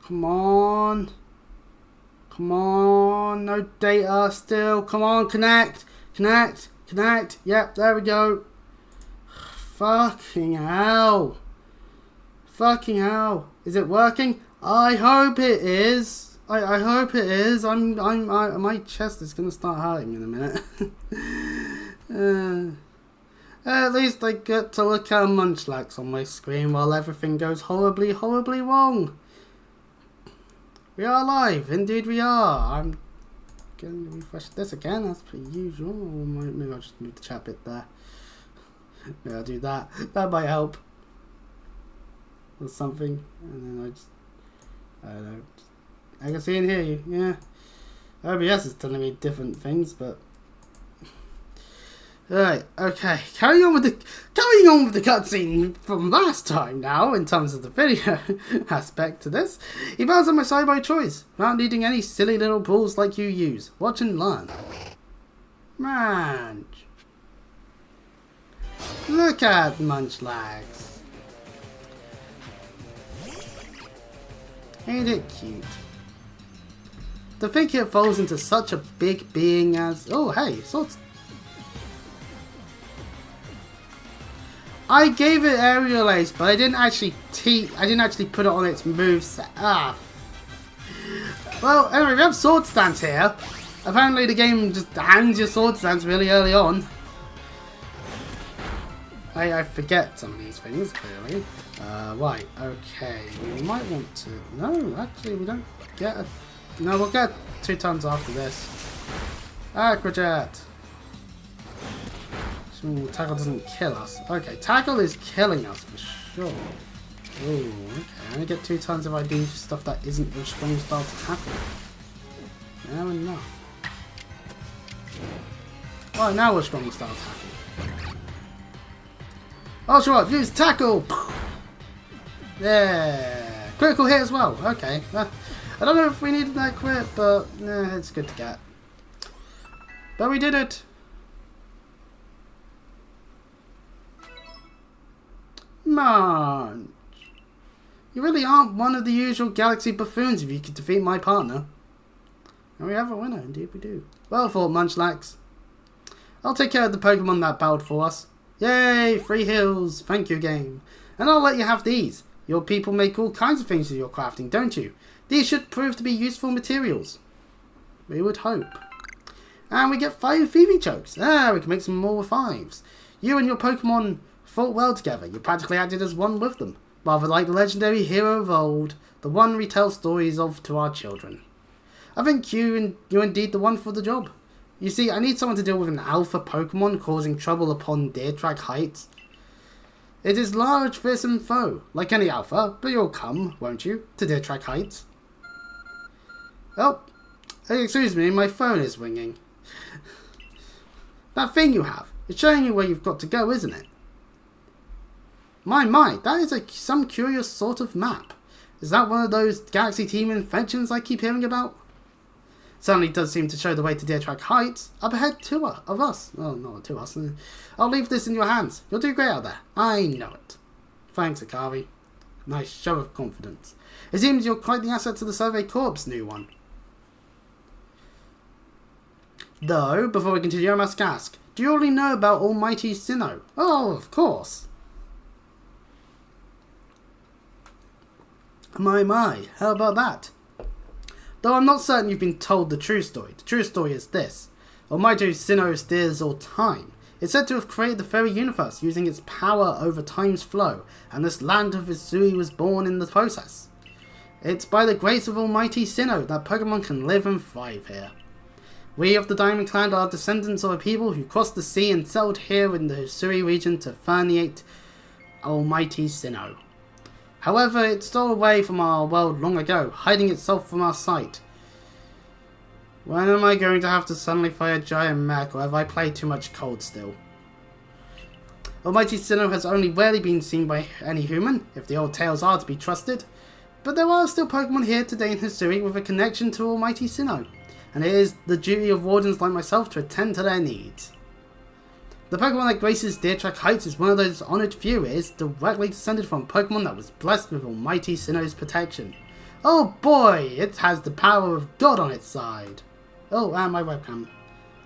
Come on. Come on. No data still. Come on, connect. Connect. Connect. Yep, there we go. Fucking hell. Fucking hell. Is it working? I hope it is. I hope it is. My chest is gonna start hurting in a minute. At least I get to look at Munchlax on my screen while everything goes horribly, horribly wrong. We are live. Indeed we are. I'm gonna refresh this again as per usual. Or maybe I'll just move the chat bit there. Maybe I'll do that. That might help. Or something. And then I don't know. I can see and hear you. Yeah. OBS is telling me different things, but right. Okay. Carrying on with the cutscene from last time now, in terms of the video aspect to this. He bows on my side by choice, without needing any silly little rules like you use. Watch and learn. Man. Look at Munchlax. Ain't it cute? To think it falls into such a big being as... Oh, hey, swords. I gave it aerial ace, but I didn't actually put it on its moveset. Ah. Well, anyway, we have sword stance here. Apparently the game just hands your sword stance really early on. I forget some of these things, clearly. Right, okay. We might want to... No, actually, we don't get a... No, we'll get 2 tons after this. Aquajet! Ooh, tackle doesn't kill us. Okay, tackle is killing us for sure. Ooh, okay. I only get 2 tons if I do stuff that isn't the strong style tackle. Fair enough. Oh, now we're strong style tackle. Oh, sure, use tackle! Yeah! Critical hit as well. Okay. I don't know if we needed that crit, but it's good to get. But we did it! Munch! You really aren't one of the usual galaxy buffoons if you could defeat my partner. And we have a winner, indeed we do. Well fought, Munchlax. I'll take care of the Pokemon that battled for us. Yay! Free heals! Thank you, game. And I'll let you have these. Your people make all kinds of things with your crafting, don't you? These should prove to be useful materials. We would hope. And we get 5 Phoebe chokes. Ah, we can make some more with 5s. You and your Pokemon fought well together. You practically acted as one with them. Rather like the legendary hero of old, the one we tell stories of to our children. I think you're indeed the one for the job. You see, I need someone to deal with an alpha Pokemon causing trouble upon Deer Track Heights. It is large, fearsome foe, like any alpha, but you'll come, won't you, to Deer Track Heights? Oh, excuse me, my phone is ringing. That thing you have, it's showing you where you've got to go, isn't it? My, that is some curious sort of map. Is that one of those Galaxy Team inventions I keep hearing about? Certainly does seem to show the way to Deer Track Heights. Up ahead, 2 of us. Oh, no, 2 of us. I'll leave this in your hands. You'll do great out there. I know it. Thanks, Akari. Nice show of confidence. It seems you're quite the asset to the Survey Corps' new one. Though, before we continue, I must ask, do you already know about Almighty Sinnoh? Oh, of course. My, how about that? Though I'm not certain you've been told the true story. The true story is this. Almighty Sinnoh steers all time. It's said to have created the very universe using its power over time's flow, and this land of Hisui was born in the process. It's by the grace of Almighty Sinnoh that Pokemon can live and thrive here. We of the Diamond Clan are descendants of a people who crossed the sea and settled here in the Hisui region to ferniate Almighty Sinnoh. However, it stole away from our world long ago, hiding itself from our sight. When am I going to have to suddenly fight a giant mech, or have I played too much Cold Steel? Almighty Sinnoh has only rarely been seen by any human, if the old tales are to be trusted. But there are still Pokemon here today in Hisui with a connection to Almighty Sinnoh, and it is the duty of wardens like myself to attend to their needs. The Pokemon that graces Deer Track Heights is one of those honoured few. It is directly descended from Pokemon that was blessed with Almighty Sinnoh's protection. Oh boy, it has the power of God on its side. Oh, and my webcam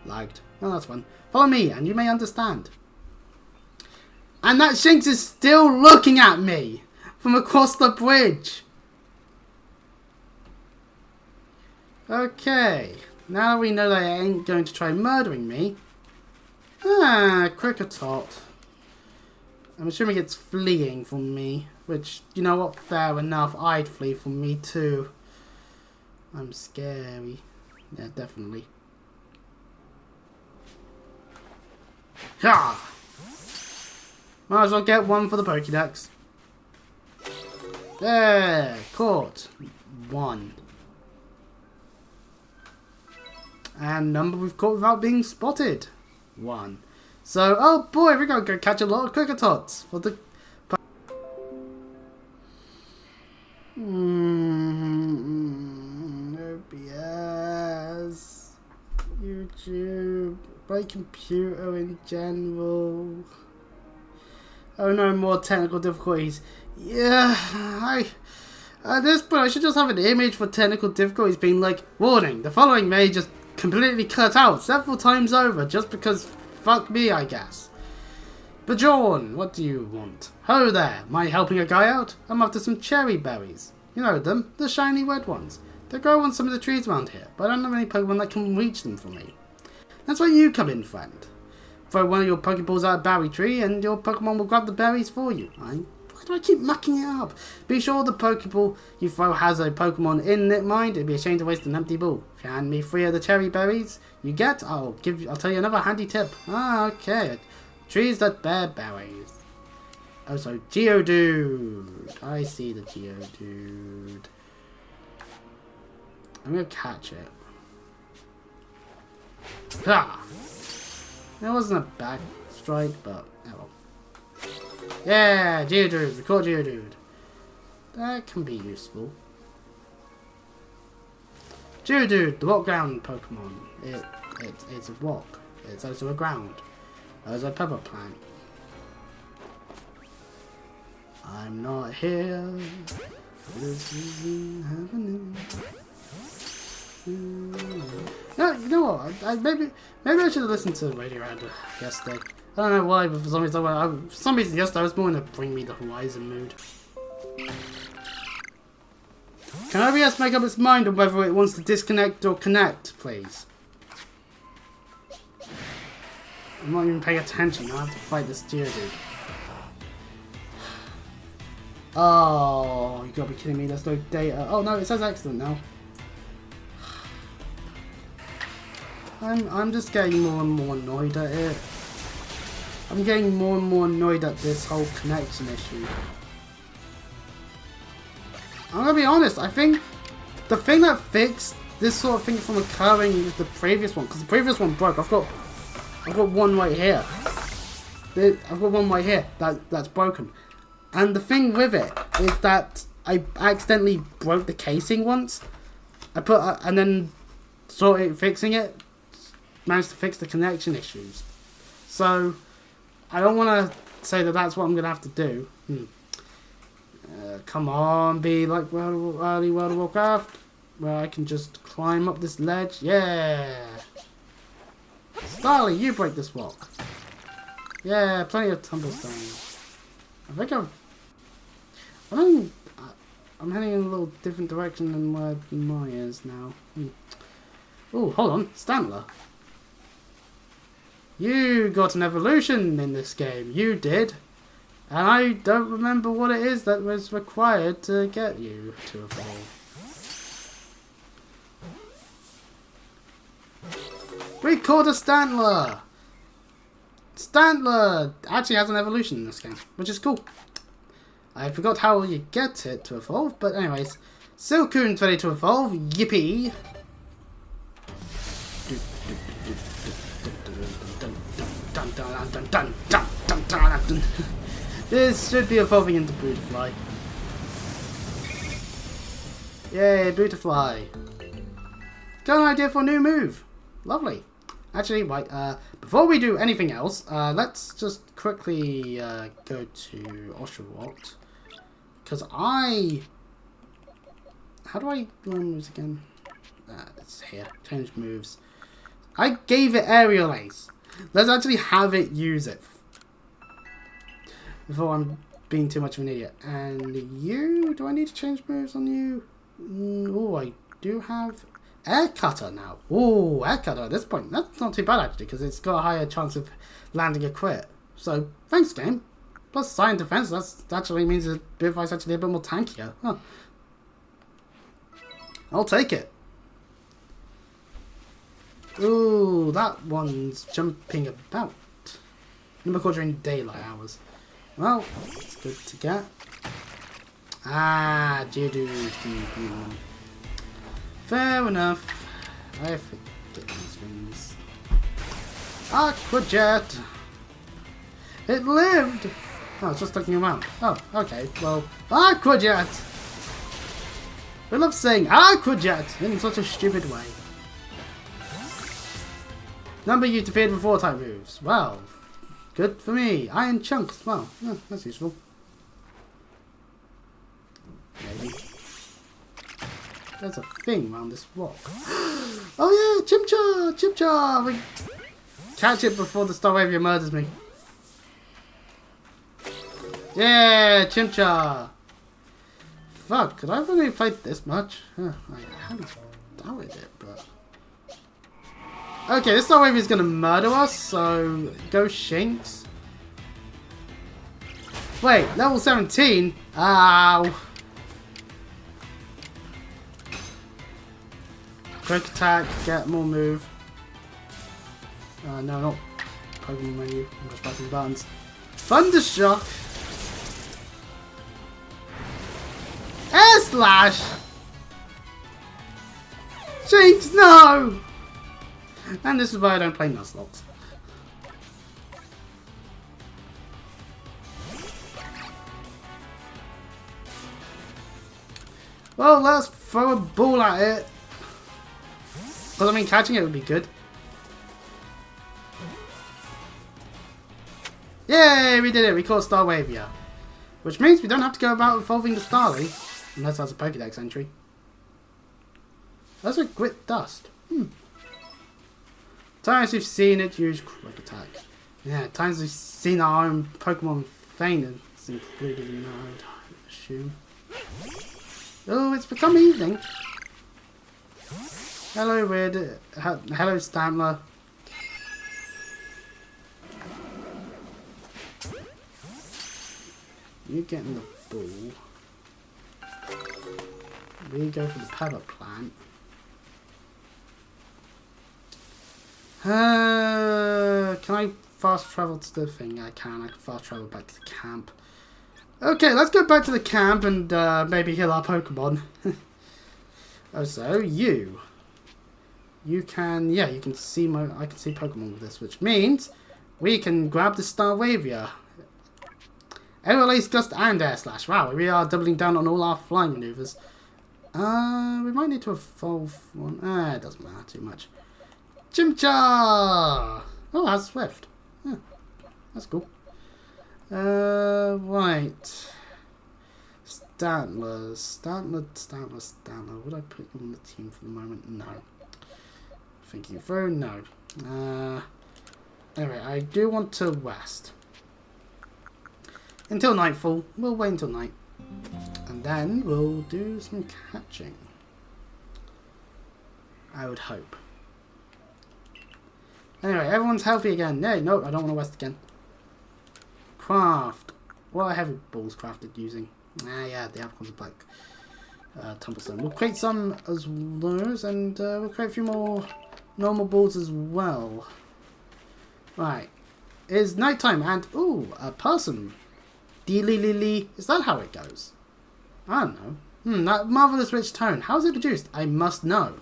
lagged. Oh, that's fun. Follow me and you may understand. And that Shinx is still looking at me from across the bridge. Okay, now that we know they ain't going to try murdering me. Cricketot. I'm assuming it's fleeing from me, which, you know what, fair enough, I'd flee from me too. I'm scary. Yeah, definitely. Ha! Might as well get one for the Pokédex. There, caught. 1. And number we've caught without being spotted. 1. So, oh boy, we're going to go catch a lot of Cricketots for the... OBS, YouTube, my computer in general. Oh no, more technical difficulties. Yeah, at this point I should just have an image for technical difficulties being like, warning, the following may just completely cut out several times over just because fuck me, I guess. Bajon, what do you want? Ho there, am I helping a guy out? I'm after some cherry berries. You know them, the shiny red ones. They grow on some of the trees around here, but I don't have any Pokemon that can reach them for me. That's where you come in, friend. Throw one of your Pokeballs at a berry tree and your Pokemon will grab the berries for you. Why do I keep mucking it up? Be sure the Pokeball you throw has a Pokemon in it, mind. It'd be a shame to waste an empty ball. If you hand me 3 of the cherry berries you get, I'll tell you another handy tip. Okay. Trees that bear berries. Oh, so Geodude. I see the Geodude. I'm gonna catch it. Ha! That wasn't a bad strike, but oh well. Yeah, Geodude. We caught Geodude. That can be useful. Geodude, the rock ground Pokemon. It's a rock. It's also a ground. As a pepper plant. I'm not here. This isn't happening. No, you know what? Maybe I should have listened to Radioactive yesterday. I don't know why, but for some reason yesterday I was more in a Bring Me the Horizon mood. Can OBS make up its mind on whether it wants to disconnect or connect, please? I'm not even paying attention. I have to fight this Geodude. Oh, you gotta be kidding me. There's no data. Oh no, it says excellent now. I'm just getting more and more annoyed at it. I'm getting more and more annoyed at this whole connection issue. I'm gonna be honest, I think the thing that fixed this sort of thing from occurring is the previous one, because the previous one broke. I've got one right here. I've got one right here that's broken. And the thing with it is that I accidentally broke the casing once. And then fixing it, managed to fix the connection issues. So I don't want to say that that's what I'm gonna have to do. Come on, be like early World of Warcraft, where I can just climb up this ledge. Yeah. Starly, you break this rock. Yeah, plenty of tumblestones. I think I'm heading in a little different direction than where mine is now. Oh, hold on, Stantler. You got an evolution in this game. You did. And I don't remember what it is that was required to get you to evolve. We caught a Stantler! Stantler actually has an evolution in this game, which is cool. I forgot how you get it to evolve, but anyways. Silcoon's ready to evolve, yippee! This should be evolving into Beautifly. Yay, Beautifly! Got an idea for a new move. Lovely. Actually, right, before we do anything else, let's just quickly go to Oshawott. Because I How do I learn moves again? It's here. Change moves. I gave it Aerial Ace. Let's actually have it use it. Before I'm being too much of an idiot. And you? Do I need to change moves on you? Oh, I do have Air Cutter now. Oh, Air Cutter at this point. That's not too bad actually, because it's got a higher chance of landing a crit. So, thanks game. Plus Silent Defense, that actually means the Bifrost actually a bit more tankier. Huh. I'll take it. Ooh, that one's jumping about. Number called during daylight hours. Well, it's good to get. Ah, Geodude. Fair enough. I forget these things. Aqua Jet. It lived. Oh, it's just taking him out. Oh, okay. Well, Aqua Jet. We love saying Aqua Jet in such a stupid way. Number you defeated with 4 type moves. Well, good for me. Iron Chunks. Well, yeah, that's useful. Maybe. There's a thing around this rock. Oh yeah, Chimchar! Chimchar! We catch it before the Starwavia murders me. Yeah, Chimchar! Fuck, could I have really played this much? I haven't doubted it, but... Okay, this Starwavia is going to murder us, so go Shinx. Wait, level 17? Ow! Quick attack, get more move. No, not Pokemon menu. I'm just pressing buttons. Thundershock! Air Slash! Jinx, no! And this is why I don't play Nuzlocke. Well, let's throw a ball at it. Well, I mean, catching it would be good. Yay, we did it. We caught Starwavia. Which means we don't have to go about evolving the Starly. Unless that's a Pokédex entry. That's a Grit Dust. Times we've seen it use Quick Attack. Yeah, times we've seen our own Pokemon faint. It's included in that, I would assume. Oh, it's become evening. Hello, Weird. Hello, Stantler. You get in the ball. We go for the Pebble Plant. Can I fast travel to the thing? I can fast travel back to the camp. Okay, let's go back to the camp and maybe heal our Pokemon. Oh, so you can, yeah, you can see I can see Pokemon with this, which means we can grab the Starwavia. Aerial Ace, Gust, and Air Slash. Wow, we are doubling down on all our flying maneuvers. We might need to evolve one. It doesn't matter too much. Chimchar! Oh, that's Swift. Yeah, that's cool. Right. Stantler. Would I put you on the team for the moment? No. Thinking through? No. Anyway, I do want to rest. Until nightfall. We'll wait until night. And then we'll do some catching. I would hope. Anyway, everyone's healthy again. No, I don't want to rest again. Craft. What are heavy balls crafted using? Yeah, the Apricorns are black. Tumblestone. We'll create some as those, and we'll create a few more normal balls as well. Right. It's nighttime, and ooh, a person. Dee-lee-lee-lee. Is that how it goes? I don't know. That marvelous rich tone. How is it produced? I must know.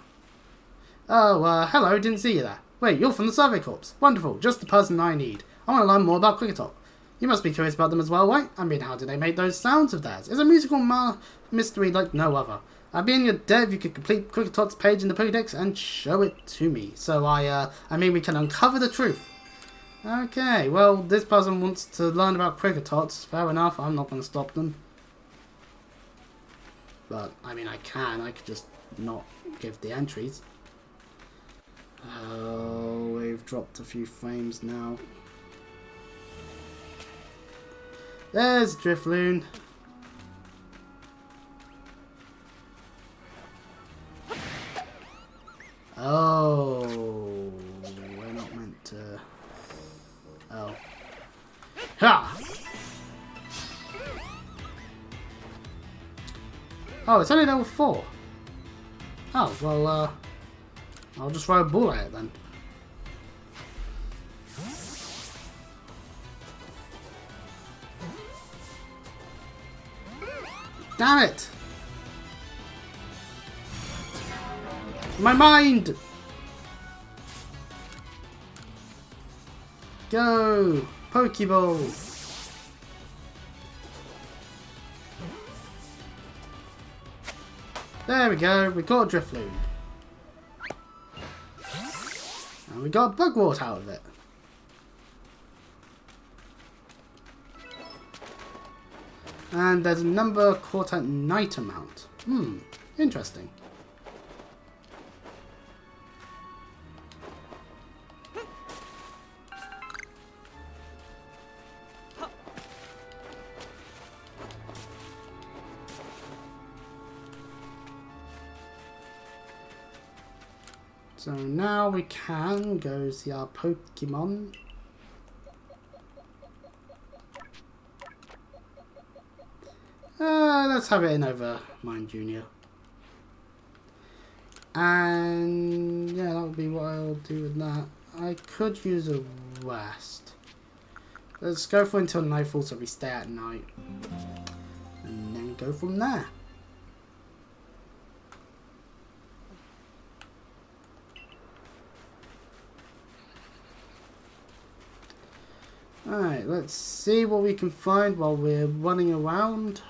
Oh, hello. Didn't see you there. Wait, you're from the Survey Corps. Wonderful. Just the person I need. I want to learn more about Cricketot. You must be curious about them as well, right? I mean, how do they make those sounds of theirs? It's a musical mystery like no other. I'd be in your debt if you could complete Cricketot's page in the Pokédex and show it to me. So I mean, we can uncover the truth. Okay, well, this person wants to learn about Cricketots. Fair enough, I'm not going to stop them. But, I mean, I could just not give the entries. Oh, we've dropped a few frames now. There's Drifloon. Oh, we're not meant to... Oh. Ha! Oh, it's only level 4. Oh, well, I'll just throw a ball at it then. Damn it! My mind! Go! Pokeball! There we go, we got a Drifloon. And we got a Bugwort out of it. And there's a number caught at night amount. Interesting. So now we can go see our Pokemon. Let's have it in over Mine Junior. And yeah, that would be what I'll do with that. I could use a rest. Let's go for until nightfall so we stay at night. And then go from there. Alright, let's see what we can find while we're running around.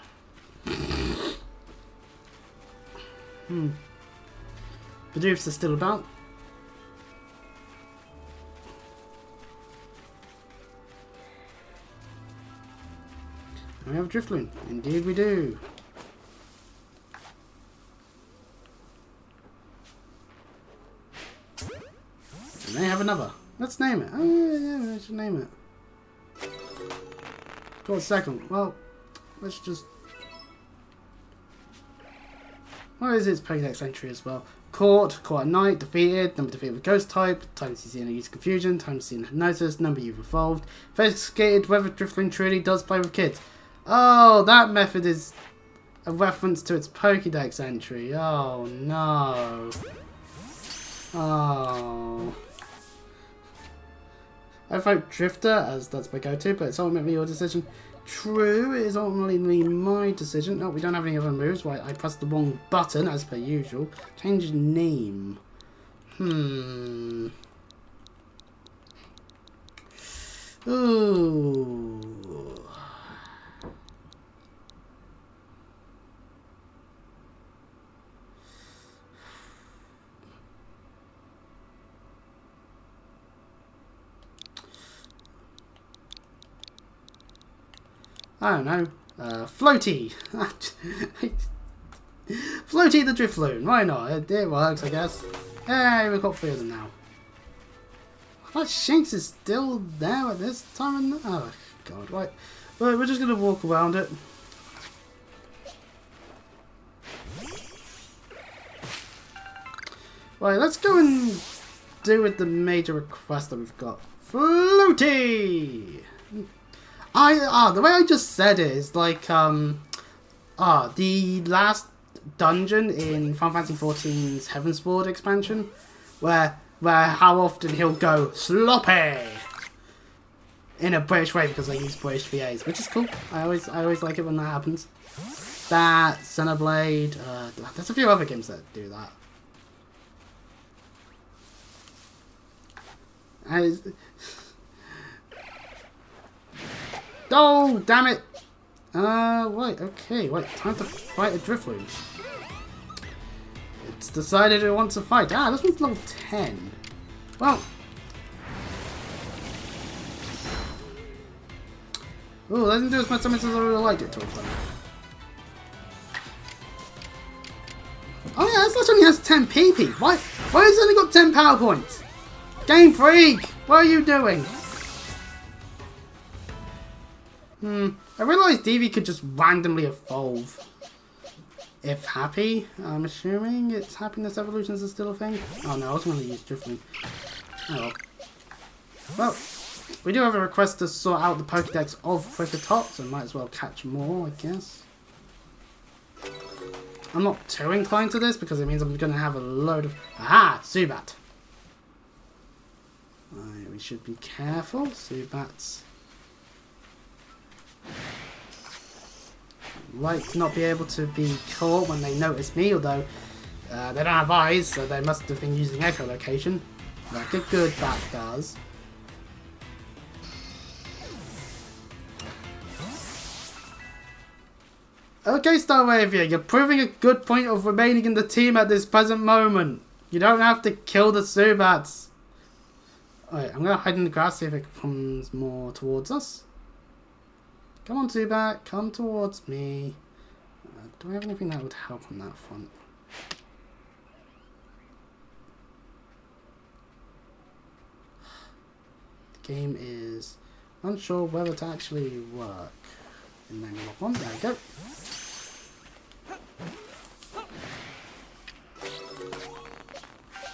Bidooфs are still about. And we have Drifloon. Indeed we do. And they have another. Let's name it. Oh yeah, I should name it. Got a second. Well, let's just... What is its Pokédex entry as well? Caught at night, defeated, number defeated with ghost type, times you see in a use confusion, times you see in hypnosis, number you've evolved, investigated whether Drifloon truly does play with kids. Oh, that method is a reference to its Pokédex entry. Oh no. Oh. I vote Drifter as that's my go-to, but it's ultimately your decision. True, it is ultimately my decision. No, we don't have any other moves. Right, I pressed the wrong button as per usual. Change name. Ooh. I don't know. Floaty! Floaty the Drifloon. Why not? It works, I guess. Hey, we've got 3 of them now. That Shanks is still there at this time. Oh, God. Right. Well, we're just going to walk around it. Right, let's go and do with the major request that we've got. Floaty! the way I just said it is like, the last dungeon in Final Fantasy XIV's Heavensward expansion, where how often he'll go sloppy in a British way because they use British VAs, which is cool. I always like it when that happens. That, Xenoblade, there's a few other games that do that. Oh, damn it! Right, okay, wait, time to fight a Drifloon. It's decided it wants to fight. Ah, this one's level 10. Well. Oh, doesn't do as much damage as I would have liked it to have done. Oh yeah, Slash only has 10 PP. Why has it only got 10 power points? Game Freak! What are you doing? I realised Eevee could just randomly evolve. If happy, I'm assuming its happiness evolutions are still a thing. Oh no, I was going to use Drifting. Oh well. We do have a request to sort out the Pokédex of Kricketot, so might as well catch more, I guess. I'm not too inclined to this because it means I'm going to have a load of... Aha! Zubat! Right, we should be careful. Zubats like to not be able to be caught when they notice me, although they don't have eyes, so they must have been using echolocation, like a good bat does. Okay, Starwavia, you're proving a good point of remaining in the team at this present moment. You don't have to kill the Zubats. Alright, I'm going to hide in the grass, see if it comes more towards us. Come on, Zubat, come towards me. Do I have anything that would help on that front? The game is unsure whether to actually work. And then log on, there we go.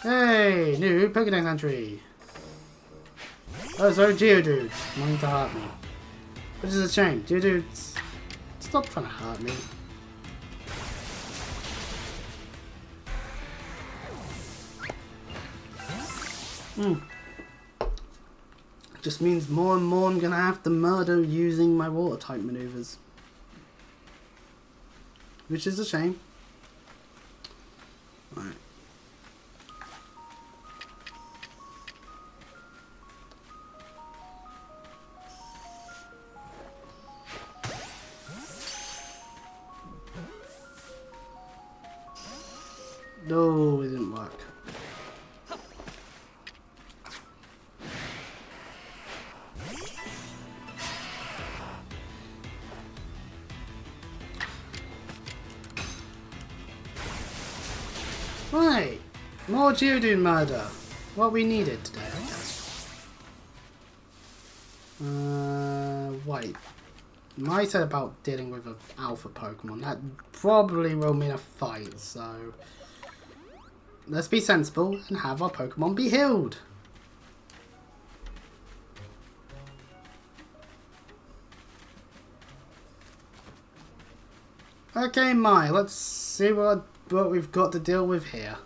Hey, new Pokédex entry. Oh, sorry, Geodude wanting to hurt me. Which is a shame. Geodude, stop trying to hurt me. Just means more and more I'm gonna have to murder using my water type maneuvers. Which is a shame. Right. No, it didn't work. Right, more Geodude murder. What we needed today, I guess. Wait. I said about dealing with an alpha Pokemon. That probably will mean a fight, so... Let's be sensible and have our Pokemon be healed. Okay, Mai, let's see what we've got to deal with here.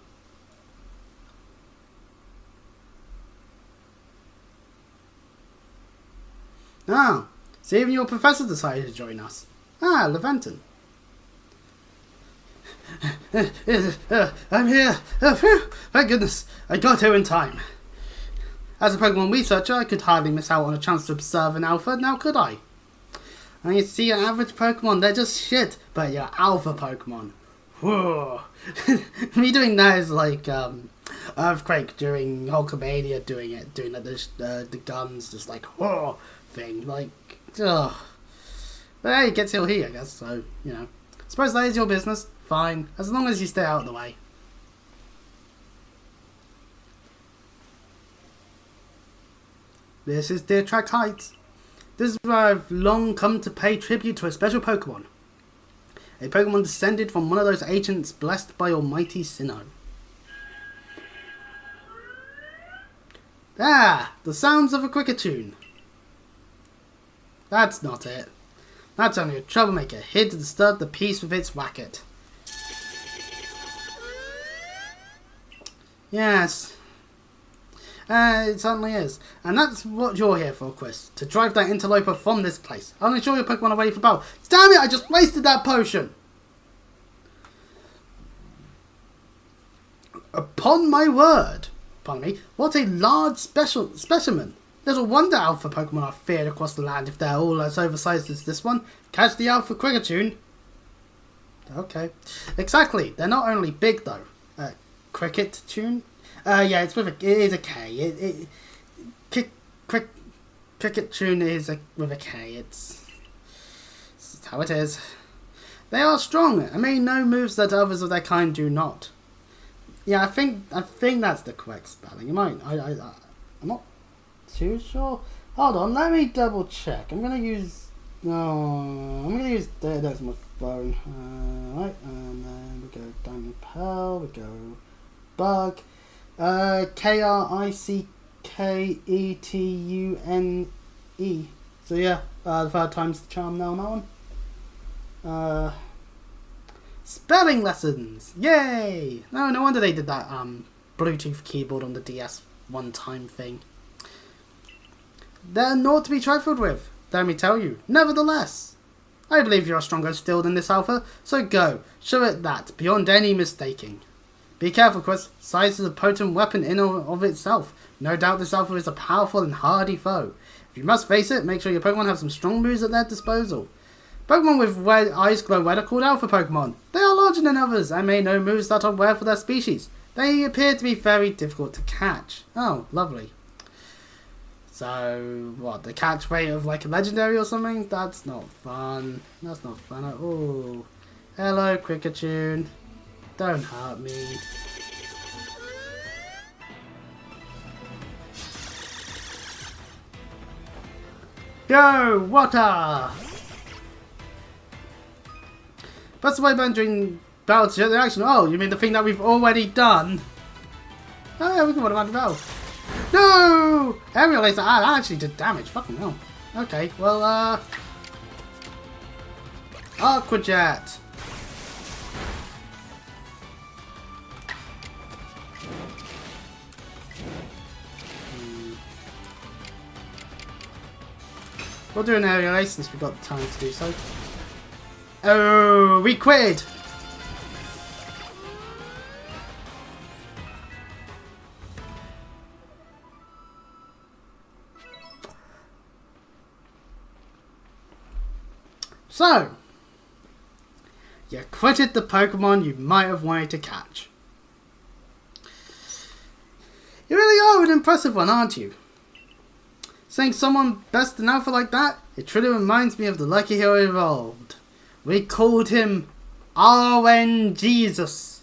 Ah, so even your professor decided to join us. Ah, Leventon. I'm here. Thank goodness, I got here in time. As a Pokemon researcher, I could hardly miss out on a chance to observe an alpha, now could I? And you see your average Pokemon, they're just shit, but your alpha Pokemon. Whoa. Me doing that is like Earthquake during Hulkamania doing the guns, just like whoa thing, like ugh. But hey, it gets ill here, I guess, so, you know. Suppose that is your business. Fine, as long as you stay out of the way. This is Deer Track Heights. This is where I've long come to pay tribute to a special Pokemon. A Pokemon descended from one of those ancients blessed by Almighty Sinnoh. Ah, the sounds of a Cricketune. That's not it. That's only a troublemaker here to disturb the peace with its racket. Yes. It certainly is. And that's what you're here for, Chris. To drive that interloper from this place. I'll ensure your Pokemon are ready for battle. Damn it, I just wasted that potion! Upon my word. Pardon me. What a large specimen. Little wonder alpha Pokemon are feared across the land if they're all as oversized as this one. Catch the alpha Cricketune. Okay. Exactly. They're not only big though. Cricketune? Yeah, it is a K. Cricketune is with a K. It's how it is. They are strong and may know moves that others of their kind do not. Yeah, I think that's the correct spelling. I'm not too sure. Hold on, let me double check. I'm gonna use there's my phone. Right, and then we go Diamond Pearl, we go Bug, Kricketune. So yeah, the third time's the charm now on that one. Spelling lessons! Yay! No wonder they did that Bluetooth keyboard on the DS one-time thing. They're not to be trifled with, let me tell you. Nevertheless, I believe you are stronger still than this alpha, so go, show it that, beyond any mistaking. Be careful, Chris. Size is a potent weapon in and of itself. No doubt this alpha is a powerful and hardy foe. If you must face it, make sure your Pokemon have some strong moves at their disposal. Pokemon with red eyes glow red are called alpha Pokemon. They are larger than others and may know moves that are rare for their species. They appear to be very difficult to catch. Oh, lovely. So, what, the catch rate of like a legendary or something? That's not fun. That's not fun at all. Hello, Kricketune. Don't hurt me. Go, water! Press the Y button during battle to show the action. Oh, you mean the thing that we've already done? Oh yeah, we can automatic battle. No! Aerial laser. Ah, that actually did damage. Fucking hell. Okay, well, Aqua Jet. We'll do an aerial ace since we've got the time to do so. Oh, we quit! So, you quitted the Pokemon you might have wanted to catch. You really are an impressive one, aren't you? Saying someone best an alpha like that, it truly reminds me of the lucky hero evolved. We called him RN Jesus.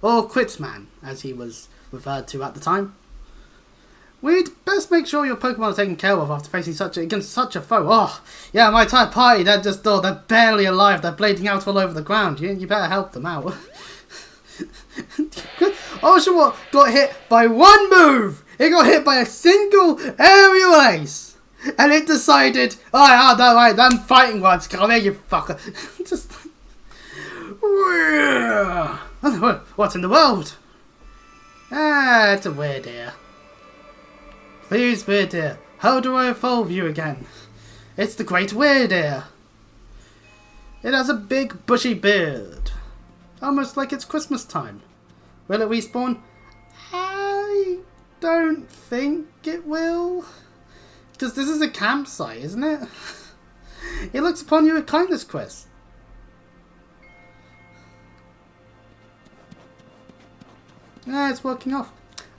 Or Quitsman, as he was referred to at the time. We'd best make sure your Pokemon are taken care of after facing against such a foe. Oh, yeah, my entire party, they're barely alive. They're bleeding out all over the ground. You better help them out. Oshawott got hit by one move. It got hit by a single aerial ace. And it decided, alright, them fighting words, come here, you fucker. Just what in the world? Ah, it's a weird ear. Please, weird ear, how do I evolve you again? It's the great weird ear. It has a big bushy beard. Almost like it's Christmas time. Will it respawn? I don't think it will. Because this is a campsite, isn't it? It looks upon you with kindness, Chris. Yeah, it's working off.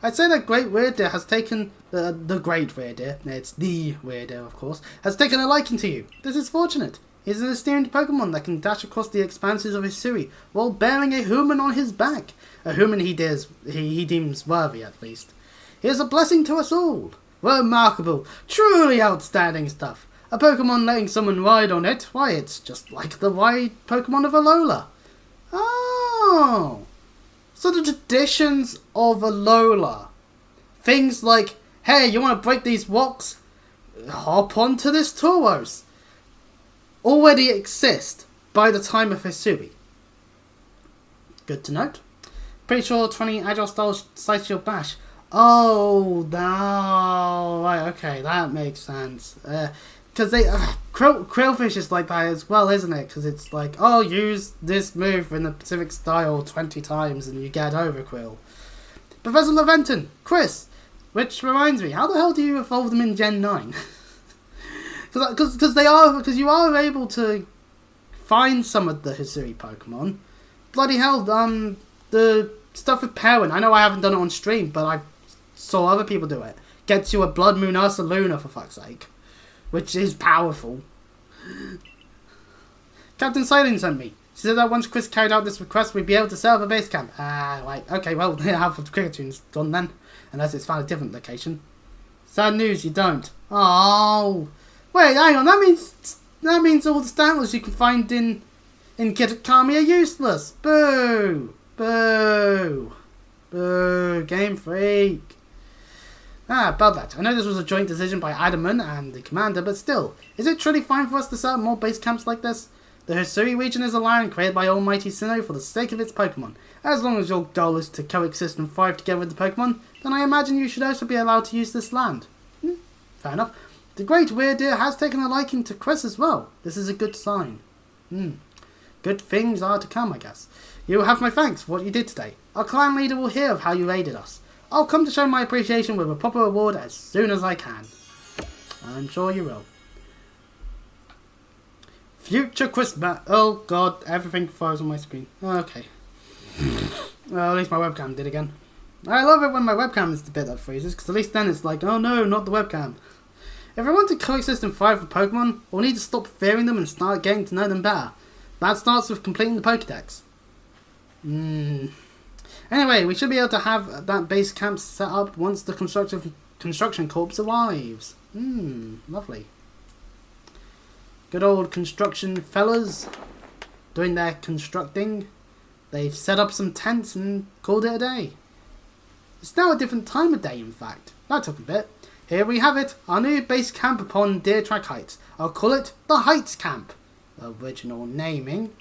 I'd say that Great Weird Ear has taken... the Great Weird Ear, it's the Weird Ear, of course, has taken a liking to you. This is fortunate. He's an esteemed Pokemon that can dash across the expanses of Hisui while bearing a human on his back. A human he deems worthy, at least. He is a blessing to us all. Remarkable, truly outstanding stuff. A Pokemon letting someone ride on it, why, it's just like the ride Pokemon of Alola. Oh, so the traditions of Alola. Things like, hey, you want to break these rocks? Hop onto this Tauros. Already exist by the time of Hisui. Good to note. Pretty sure 20 Agile Style Side Shield Bash. Oh, no. Right, okay, that makes sense. Because Krillfish is like that as well, isn't it? Because it's like, oh, use this move in the Pacific style 20 times and you get over Krill. Professor Laventon, Chris, which reminds me, how the hell do you evolve them in Gen 9? Because you are able to find some of the Hisui Pokemon. Bloody hell, the stuff with Parent, I know I haven't done it on stream, but I saw other people do it. Gets you a Blood Moon Ursa Luna, for fuck's sake. Which is powerful. Captain Silent sent me. She said that once Chris carried out this request, we'd be able to set up a base camp. Ah, right. Okay, well, half of the Crickettoon's gone then. Unless it's found a different location. Sad news, you don't. Oh. Wait, hang on. That means all the Stantlers you can find in Kitakami are useless. Boo. Boo. Boo. Game Freak. Ah, about that. I know this was a joint decision by Adaman and the commander, but still, is it truly fine for us to set up more base camps like this? The Hisui region is a land created by Almighty Sinnoh for the sake of its Pokemon. As long as your goal is to coexist and thrive together with the Pokemon, then I imagine you should also be allowed to use this land. Fair enough. The Great Weirdeer has taken a liking to Chris as well. This is a good sign. Good things are to come, I guess. You will have my thanks for what you did today. Our clan leader will hear of how you aided us. I'll come to show my appreciation with a proper reward as soon as I can. I'm sure you will. Future Christmas. Oh god, everything froze on my screen. Okay. Well, at least my webcam did again. I love it when my webcam is the bit that freezes, because at least then it's like, oh no, not the webcam. If we want to coexist and thrive with Pokemon, we'll need to stop fearing them and start getting to know them better. That starts with completing the Pokedex. Anyway, we should be able to have that base camp set up once the construction corps arrives. Lovely. Good old construction fellas doing their constructing. They've set up some tents and called it a day. It's now a different time of day, in fact. That took a bit. Here we have it, our new base camp upon Deer Track Heights. I'll call it the Heights Camp. Original naming.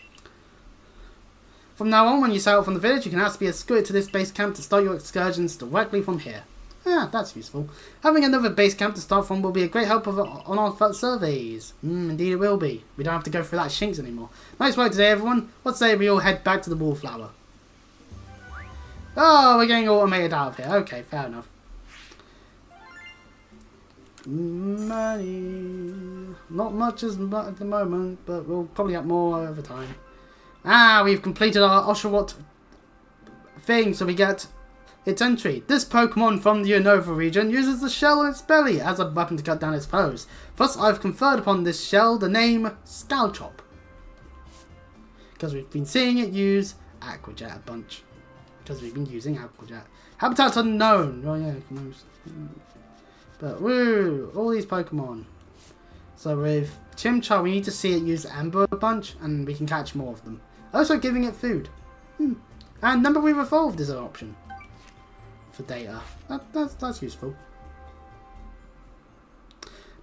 From now on, when you set out from the village, you can ask to be escorted to this base camp to start your excursions directly from here. Ah, that's useful. Having another base camp to start from will be a great help on our surveys. Indeed it will be. We don't have to go through that shinks anymore. Nice work today, everyone. What say we all head back to the Wallflower? Oh, we're getting automated out of here. Okay, fair enough. Money. Not much at the moment, but we'll probably get more over time. Ah, we've completed our Oshawott thing, so we get its entry. This Pokemon from the Unova region uses the shell on its belly as a weapon to cut down its foes. Thus, I've conferred upon this shell the name Scalchop. Because we've been seeing it use Aquajet a bunch. Because we've been using Aquajet. Habitat unknown. Oh yeah, but woo, all these Pokemon. So with Chimchar, we need to see it use Ember a bunch, and we can catch more of them. Also giving it food. And number we've evolved is an option for data. That's useful.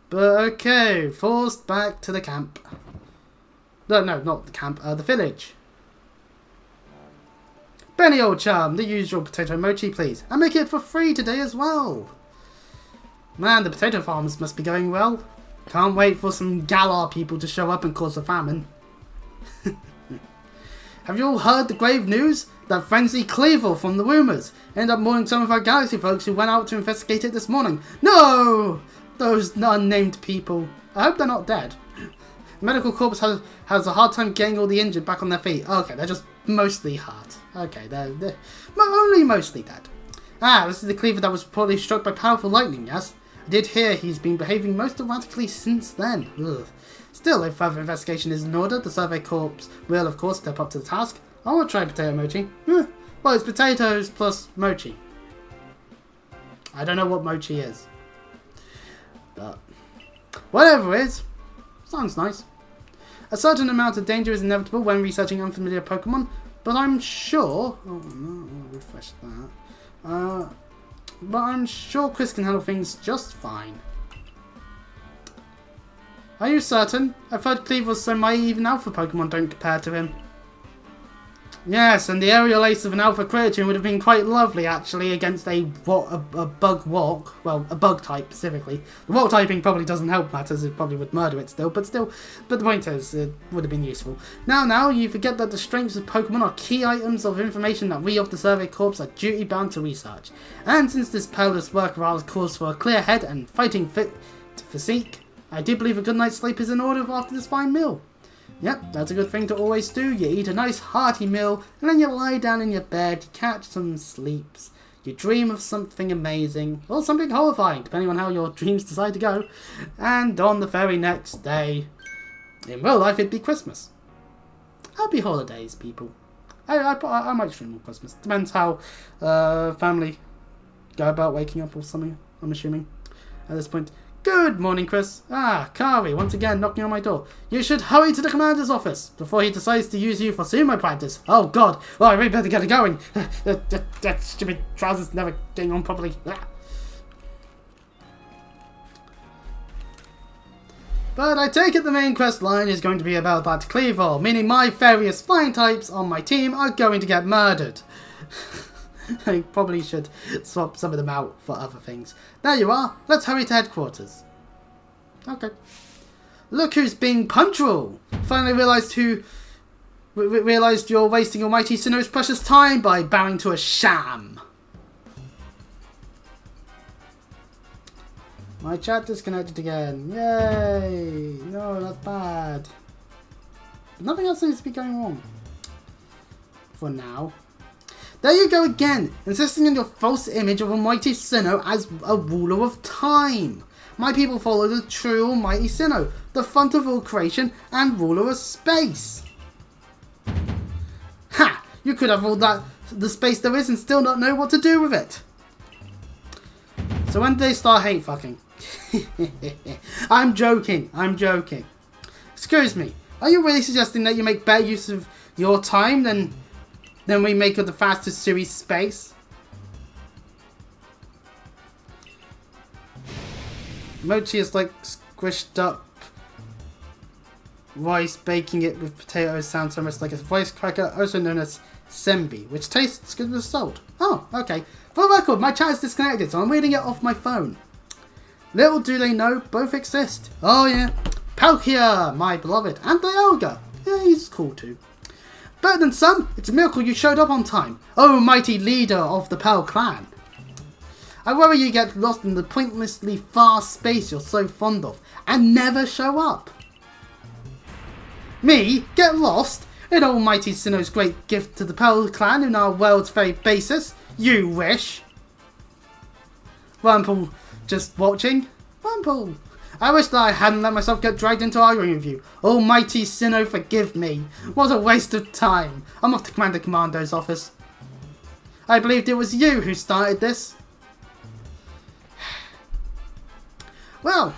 But okay, forced back to the camp. No, not the camp, the village. Benny old chum, the usual potato mochi please. And make it for free today as well. Man, the potato farms must be going well. Can't wait for some Galar people to show up and cause a famine. Have you all heard the grave news? That Frenzy Cleaver from the rumours ended up murdering some of our Galaxy folks who went out to investigate it this morning. No! Those unnamed people. I hope they're not dead. The medical corps has a hard time getting all the injured back on their feet. Okay, they're just mostly hurt. Okay, they're only mostly dead. Ah, this is the Cleaver that was reportedly struck by powerful lightning, yes? I did hear he's been behaving most erratically since then. Ugh. Still, if further investigation is in order, the Survey Corps will, of course, step up to the task. I want to try potato mochi. Well, it's potatoes plus mochi. I don't know what mochi is. But whatever it is, sounds nice. A certain amount of danger is inevitable when researching unfamiliar Pokemon, but I'm sure... Oh, no, I'll refresh that. But I'm sure Chris can handle things just fine. Are you certain? I've heard Cleaver was so mighty even Alpha Pokemon don't compare to him. Yes, and the aerial ace of an Alpha Crickettoon would have been quite lovely actually against a bug walk. Well, a bug type specifically. The walk typing probably doesn't help matters, it probably would murder it still, but the point is, it would have been useful. Now, you forget that the strengths of Pokemon are key items of information that we of the Survey Corps are duty bound to research. And since this perilous work of ours calls for a clear head and fighting fit physique, I do believe a good night's sleep is in order after this fine meal. Yep, that's a good thing to always do. You eat a nice hearty meal, and then you lie down in your bed, you catch some sleeps. You dream of something amazing, or something horrifying, depending on how your dreams decide to go. And on the very next day, in real life it'd be Christmas. Happy holidays, people. I might stream on Christmas. Depends how family go about waking up or something, I'm assuming, at this point. Good morning, Chris. Kari, once again knocking on my door. You should hurry to the commander's office before he decides to use you for sumo practice. Oh god, well I really better get it going. That stupid trousers never getting on properly. But I take it the main quest line is going to be about that cleaver, meaning my various flying types on my team are going to get murdered. I probably should swap some of them out for other things. There you are. Let's hurry to headquarters. Okay. Look who's being punctual. Finally realised you're wasting your mighty Sinnoh's precious time by bowing to a sham. My chat disconnected again. Yay! No, that's bad. Nothing else seems to be going wrong. For now. There you go again, insisting on your false image of Almighty Sinnoh as a ruler of time. My people follow the true Almighty Sinnoh, the font of all creation and ruler of space. Ha! You could have all that, the space there is, and still not know what to do with it. So when do they start hate fucking? I'm joking. Excuse me, are you really suggesting that you make better use of your time than we make of the fastest series space? Mochi is like squished up rice, baking it with potatoes sounds almost like a rice cracker, also known as sembi, which tastes good with salt. Oh, okay. For the record, my chat is disconnected, so I'm reading it off my phone. Little do they know, both exist. Oh yeah. Palkia, my beloved, and Dialga. Yeah, he's cool too. Better than some, it's a miracle you showed up on time. Oh, mighty leader of the Pearl Clan. I worry you get lost in the pointlessly fast space you're so fond of, and never show up. Me? Get lost? In Almighty Sinnoh's great gift to the Pearl Clan in our world's very basis? You wish. Wurmple, just watching? Wurmple. I wish that I hadn't let myself get dragged into arguing with you. Almighty Sinnoh, forgive me. What a waste of time. I'm off to Commander Commando's office. I believed it was you who started this. Well,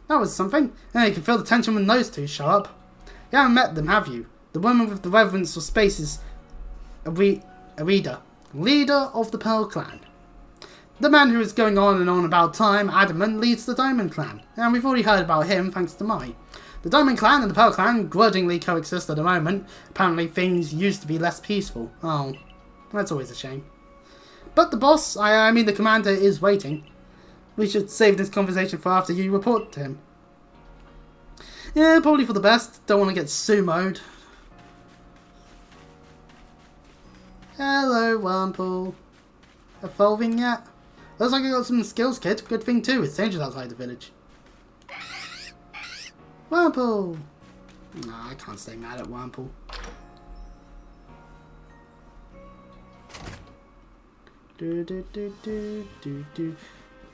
that was something. And you can feel the tension when those two show up. You haven't met them, have you? The woman with the reverence for space is Arida, leader of the Pearl Clan. The man who is going on and on about time, Adamant, leads the Diamond Clan, and we've already heard about him thanks to Mai. The Diamond Clan and the Pearl Clan grudgingly coexist at the moment. Apparently things used to be less peaceful. Oh, that's always a shame. But the boss, I mean the commander, is waiting. We should save this conversation for after you report to him. Yeah, probably for the best. Don't want to get sumoed. Hello, Wurmple. Evolving yet? Looks like I got some skills, kid. Good thing too, it's dangerous outside the village. Wurmple! Nah, I can't stay mad at Wurmple.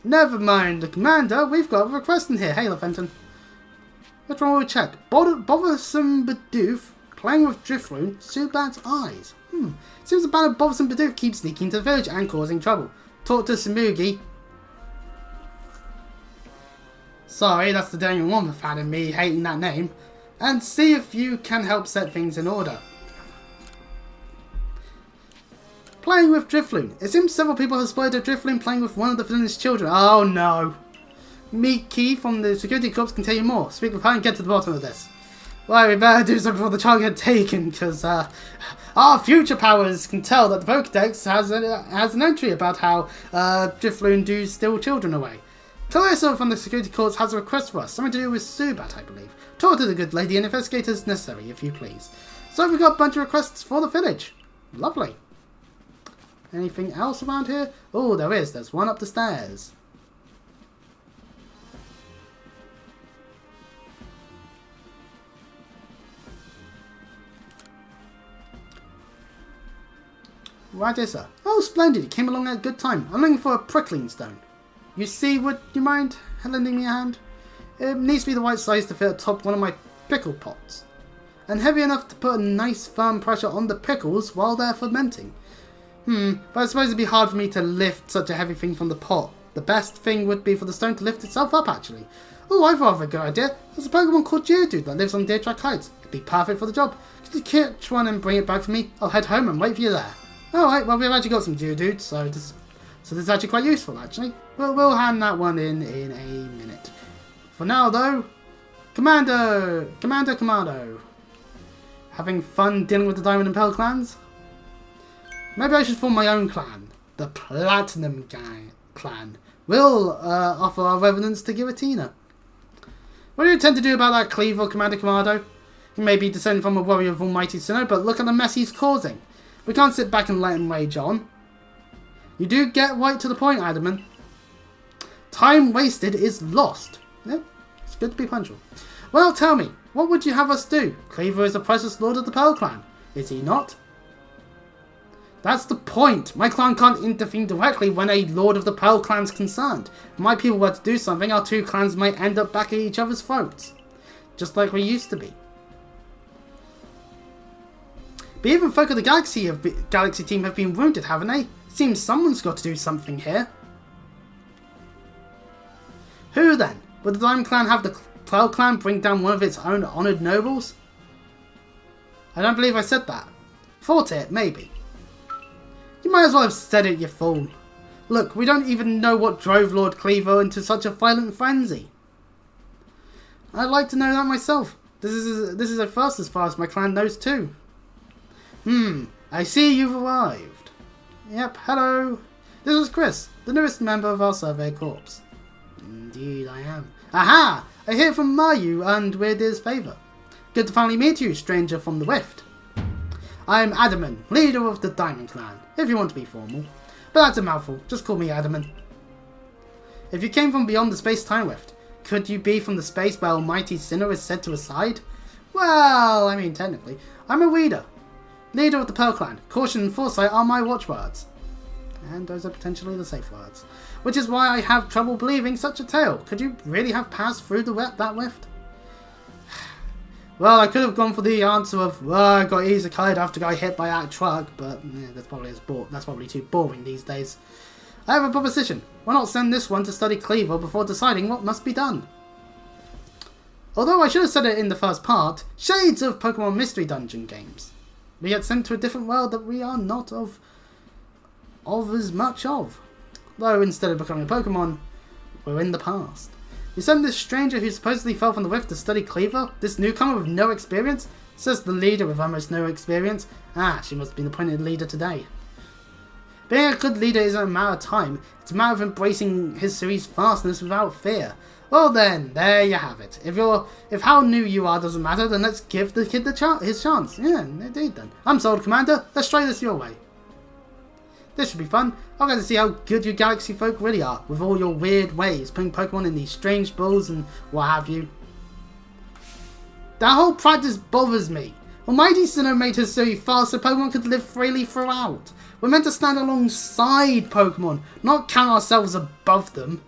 Never mind the commander, we've got a request in here. Hey, Fenton. Which one will we check? Bothersome Bidoof playing with Drifloon, Subat's eyes. Seems the band of Bothersome Bidoof keeps sneaking into the village and causing trouble. Talk to Samugi. Sorry, that's the Daniel Womber fan in me hating that name. And see if you can help set things in order. Playing with Drifloon. It seems several people have spotted Drifloon playing with one of the villain's children. Oh no. Miki from the security corps can tell you more. Speak with her and get to the bottom of this. Well, we better do something before the child gets taken, because our future powers can tell that the Pokedex has an entry about how Drifloon do steal children away. Clarissa from the security corps has a request for us, something to do with Subat, I believe. Talk to the good lady and investigate as necessary, if you please. So we've got a bunch of requests for the village. Lovely. Anything else around here? Oh, there is. There's one up the stairs. Right here, sir. Oh, splendid. You came along at a good time. I'm looking for a prickling stone. You see, would you mind lending me a hand? It needs to be the right size to fit atop one of my pickle pots. and heavy enough to put a nice firm pressure on the pickles while they're fermenting. But I suppose it'd be hard for me to lift such a heavy thing from the pot. The best thing would be for the stone to lift itself up, actually. Oh, I've thought of a good idea. There's a Pokemon called Geodude that lives on Deer Track Heights. It'd be perfect for the job. Could you catch one and bring it back for me? I'll head home and wait for you there. Alright, well, we've actually got some Geodude, so this is actually quite useful, actually. We'll hand that one in a minute. For now, though, Commander! Having fun dealing with the Diamond and Pearl clans? Maybe I should form my own clan. The Platinum Clan. We'll offer our reverence to Giratina. What do you intend to do about that Cleaver, Commander Commando? He may be descended from a warrior of Almighty Sinnoh, but look at the mess he's causing. We can't sit back and let him rage on. You do get right to the point, Adamant. Time wasted is lost. Yep, it's good to be punctual. Well, tell me, what would you have us do? Cleaver is the precious lord of the Pearl Clan, is he not? That's the point. My clan can't intervene directly when a Lord of the Pearl Clan's concerned. If my people were to do something, our two clans might end up back at each other's throats. Just like we used to be. But even folk of the Galaxy team have been wounded, haven't they? Seems someone's got to do something here. Who then? Would the Diamond Clan have the Pearl Clan bring down one of its own honoured nobles? I don't believe I said that. Thought it, maybe. You might as well have said it, you fool. Look, we don't even know what drove Lord Cleaver into such a violent frenzy. I'd like to know that myself. This is a first as far as my clan knows too. I see you've arrived. Yep, hello. This is Chris, the newest member of our Survey Corps. Indeed I am. Aha! I hear from Mayu and with his favour. Good to finally meet you, stranger from the Rift. I'm Adamant, leader of the Diamond Clan, if you want to be formal. But that's a mouthful, just call me Adamant. If you came from beyond the space-time rift, could you be from the space where Almighty Sinnoh is said to reside? Well, I mean, technically. I'm a reader. Leader of the Pearl Clan. Caution and foresight are my watchwords. And those are potentially the safe words. Which is why I have trouble believing such a tale. Could you really have passed through that rift? Well, I could have gone for the answer of, I got isekai'd after I got hit by that truck, but that's probably too boring these days. I have a proposition. Why not send this one to study Cleaver before deciding what must be done? Although I should have said it in the first part, shades of Pokemon Mystery Dungeon games. We get sent to a different world that we are not of as much of. Though instead of becoming a Pokemon, we're in the past. You send this stranger who supposedly fell from the rift to study Cleaver? This newcomer with no experience? Says the leader with almost no experience. She must have been appointed leader today. Being a good leader isn't a matter of time. It's a matter of embracing history's fastness without fear. Well then, there you have it. If how new you are doesn't matter, then let's give the kid his chance. Yeah, indeed then. I'm sold, Commander. Let's try this your way. This should be fun. I'll get to see how good you Galaxy folk really are, with all your weird ways, putting Pokemon in these strange balls and what have you. That whole practice bothers me. Almighty Sinnoh made history fast so Pokemon could live freely throughout. We're meant to stand alongside Pokemon, not count ourselves above them.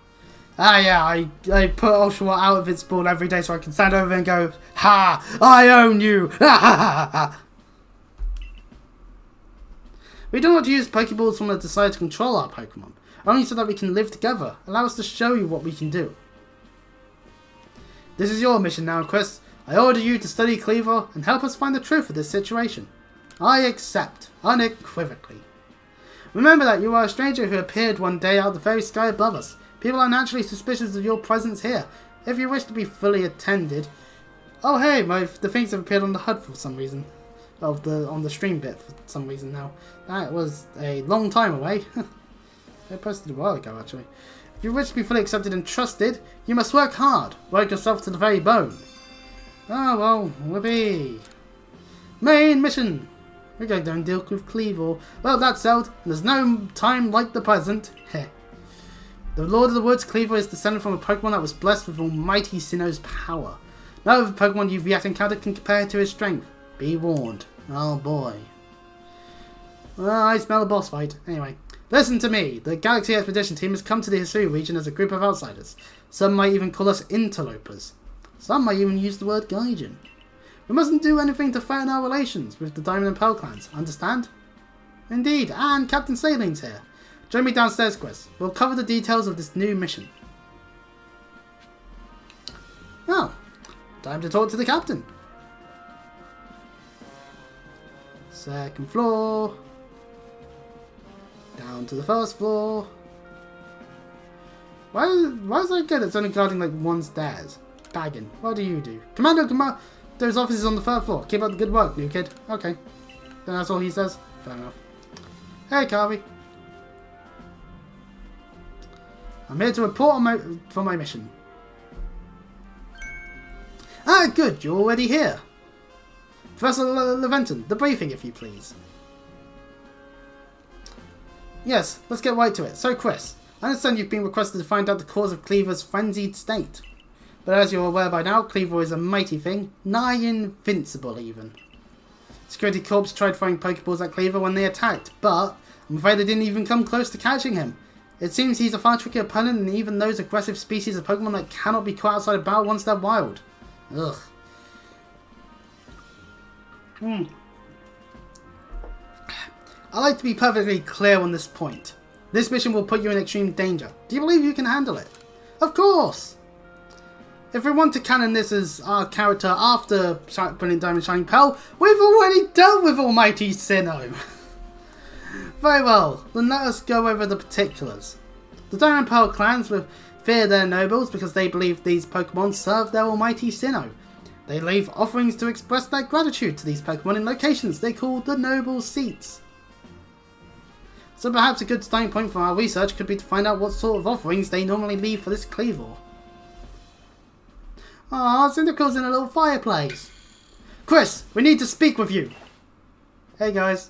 I put Oshawott out of its ball every day so I can stand over and go, ha! I own you! Ha ha ha ha! We do not use Pokeballs from a desire to control our Pokemon, only so that we can live together. Allow us to show you what we can do. This is your mission now, Chris. I order you to study Cleaver and help us find the truth of this situation. I accept, unequivocally. Remember that you are a stranger who appeared one day out of the very sky above us. People are naturally suspicious of your presence here. If you wish to be fully attended... Oh hey, the things have appeared on the HUD for some reason. On the stream bit for some reason now. That was a long time away. I posted a while ago actually. If you wish to be fully accepted and trusted, you must work hard. Work yourself to the very bone. Oh well, whoopee. Main mission. We're going to go and deal with Cleaver. Well, that's settled. There's no time like the present. Heh. The Lord of the Woods, Cleaver, is descended from a Pokemon that was blessed with Almighty Sinnoh's power. No other Pokemon you've yet encountered can compare to his strength. Be warned. Oh boy. Well, I smell a boss fight. Anyway, listen to me. The Galaxy Expedition team has come to the Hisui region as a group of outsiders. Some might even call us interlopers. Some might even use the word gaijin. We mustn't do anything to threaten our relations with the Diamond and Pearl clans, understand? Indeed, and Captain Saleen's here. Join me downstairs, Chris. We'll cover the details of this new mission. Now, time to talk to the captain. Second floor. Down to the first floor. Why is that good? It's only guarding like one stairs. Bagging. What do you do? Commando, those offices on the third floor. Keep up the good work, new kid. Okay. Then that's all he says. Fair enough. Hey, Carvey. I'm here to report on for my mission. Ah, good. You're already here. Professor Leventon, the briefing, if you please. Yes, let's get right to it. So, Chris, I understand you've been requested to find out the cause of Cleaver's frenzied state. But as you're aware by now, Cleaver is a mighty thing, nigh invincible even. Security Corps tried throwing Pokeballs at Cleaver when they attacked, but I'm afraid they didn't even come close to catching him. It seems he's a far trickier opponent than even those aggressive species of Pokemon that cannot be caught outside a battle once they're wild. Ugh. I like to be perfectly clear on this point. This mission will put you in extreme danger. Do you believe you can handle it? Of course! If we want to canon this as our character after Brilliant Diamond Shining Pearl, we've already dealt with Almighty Sinnoh! Very well, then let us go over the particulars. The Diamond Pearl clans fear their nobles because they believe these Pokemon serve their Almighty Sinnoh. They leave offerings to express their gratitude to these Pokemon in locations they call the Noble Seats. So perhaps a good starting point for our research could be to find out what sort of offerings they normally leave for this Cleaver. Ah, Cyndaquil's in a little fireplace. Chris, we need to speak with you. Hey guys.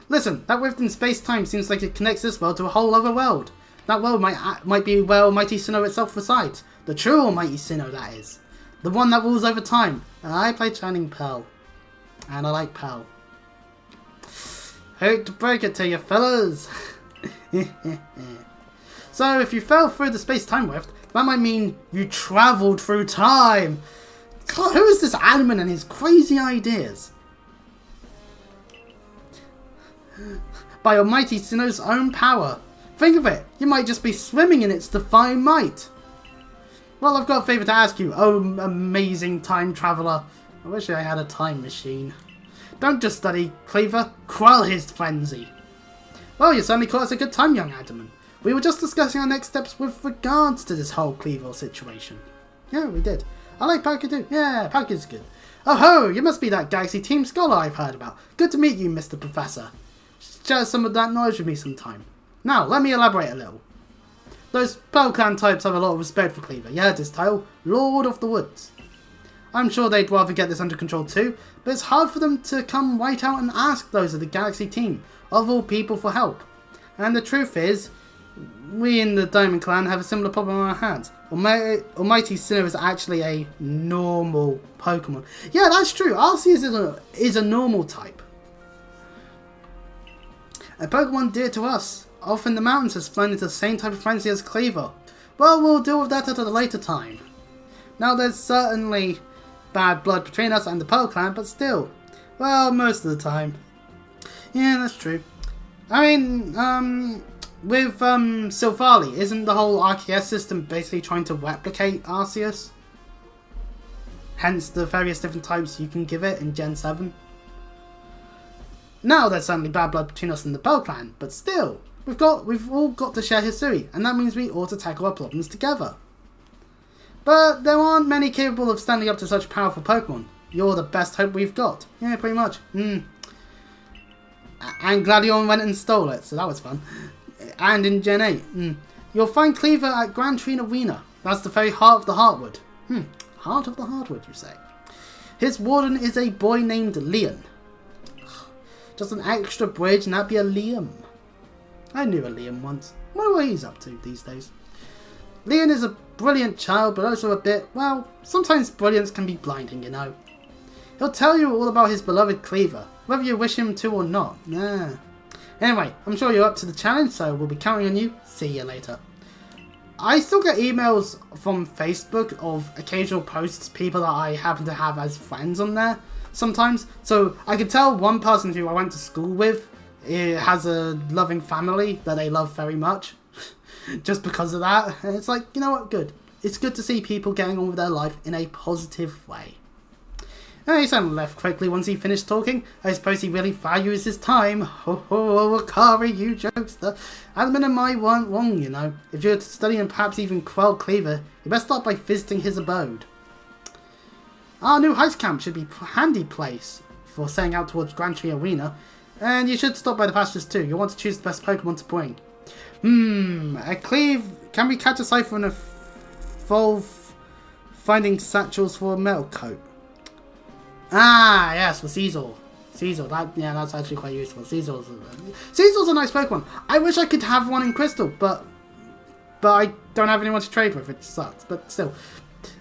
Listen, that rift in space-time seems like it connects this world to a whole other world. That world might be where Almighty Sinnoh itself resides. The true Almighty Sinnoh, that is. The one that rules over time. I play Shining Pearl. And I like Pearl. Hate to break it to you, fellas. So, if you fell through the space-time rift, that might mean you travelled through time. God, who is this admin and his crazy ideas? By Almighty Sinnoh's own power. Think of it, you might just be swimming in its divine might. Well, I've got a favour to ask you, oh amazing time traveller. I wish I had a time machine. Don't just study Cleaver, quell his frenzy. Well, you certainly caught us a good time, young Adamant. We were just discussing our next steps with regards to this whole Cleaver situation. Yeah, we did. I like Parker too. Yeah, Parker's good. Oh ho, you must be that Galaxy Team Scholar I've heard about. Good to meet you, Mr. Professor. Share some of that knowledge with me sometime. Now, let me elaborate a little. Those Pearl Clan types have a lot of respect for Cleaver. You heard his title, Lord of the Woods. I'm sure they'd rather get this under control too, but it's hard for them to come right out and ask those of the Galaxy Team, of all people, for help. And the truth is, we in the Diamond Clan have a similar problem on our hands. Almighty Sinnoh is actually a normal Pokemon. Yeah, that's true. Arceus is a normal type. A Pokemon dear to us, off in the mountains, has flown into the same type of frenzy as Cleaver. Well, we'll deal with that at a later time. Now, there's certainly bad blood between us and the Pearl Clan, but still, well, most of the time. Yeah, that's true. I mean, with Silvally, isn't the whole Arceus system basically trying to replicate Arceus? Hence the various different types you can give it in Gen 7. Now there's certainly bad blood between us and the Pearl Clan, but still, we've all got to share history, and that means we ought to tackle our problems together. But there aren't many capable of standing up to such powerful Pokemon. You're the best hope we've got. Yeah, pretty much. And Gladion went and stole it, so that was fun. And in Gen 8, you'll find Cleaver at Grand Tree Arena. That's the very heart of the Heartwood. Heart of the Heartwood, you say? His warden is a boy named Leon. Just an extra bridge and that'd be a Liam. I knew a Liam once. I wonder what he's up to these days. Leon is a brilliant child, but also a bit, well, sometimes brilliance can be blinding, you know. He'll tell you all about his beloved Cleaver, whether you wish him to or not. Anyway, I'm sure you're up to the challenge, so we'll be counting on you. See you later. I still get emails from Facebook of occasional posts, people that I happen to have as friends on there sometimes. So I could tell one person who I went to school with has a loving family that they love very much. Just because of that. And it's like, you know what, good. It's good to see people getting on with their life in a positive way. And he suddenly left quickly once he finished talking. I suppose he really values his time. Ho ho, Wakari, you jokester. Admin and my weren't wrong, you know. If you're to study and perhaps even quell Cleaver, you best start by visiting his abode. Our new heist camp should be a handy place for setting out towards Grand Tree Arena. And you should stop by the pastures too. You'll want to choose the best Pokemon to bring. A Cleave. Can we catch a Cypher and evolve finding satchels for a metal coat? Ah, yes, for Caesar. Caesar, that's actually quite useful. Caesar's a nice Pokemon. I wish I could have one in Crystal, but I don't have anyone to trade with. It sucks, but still.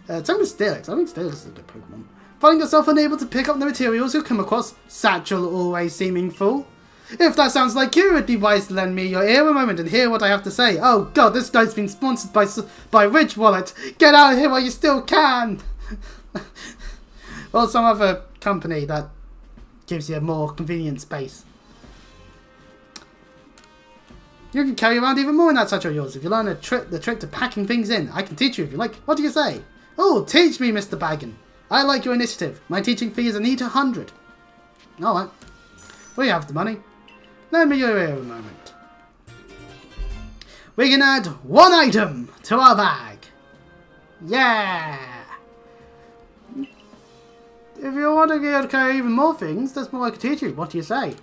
Same with Steelix. I think Steelix is a good Pokemon. Finding yourself unable to pick up the materials you come across. Satchel always seeming full. If that sounds like you, it'd be wise to lend me your ear a moment and hear what I have to say. Oh god, this guy's been sponsored by Rich Wallet. Get out of here while you still can. Or some other company that gives you a more convenient space. You can carry around even more in that satchel of yours. If you learn the trick to packing things in, I can teach you if you like. What do you say? Oh, teach me, Mr. Baggin. I like your initiative. My teaching fee is a neat 100. Alright. We have the money. Lend me your ear a moment. We can add one item to our bag. Yeah! If you want to carry even more things, that's more I can teach you. What do you say?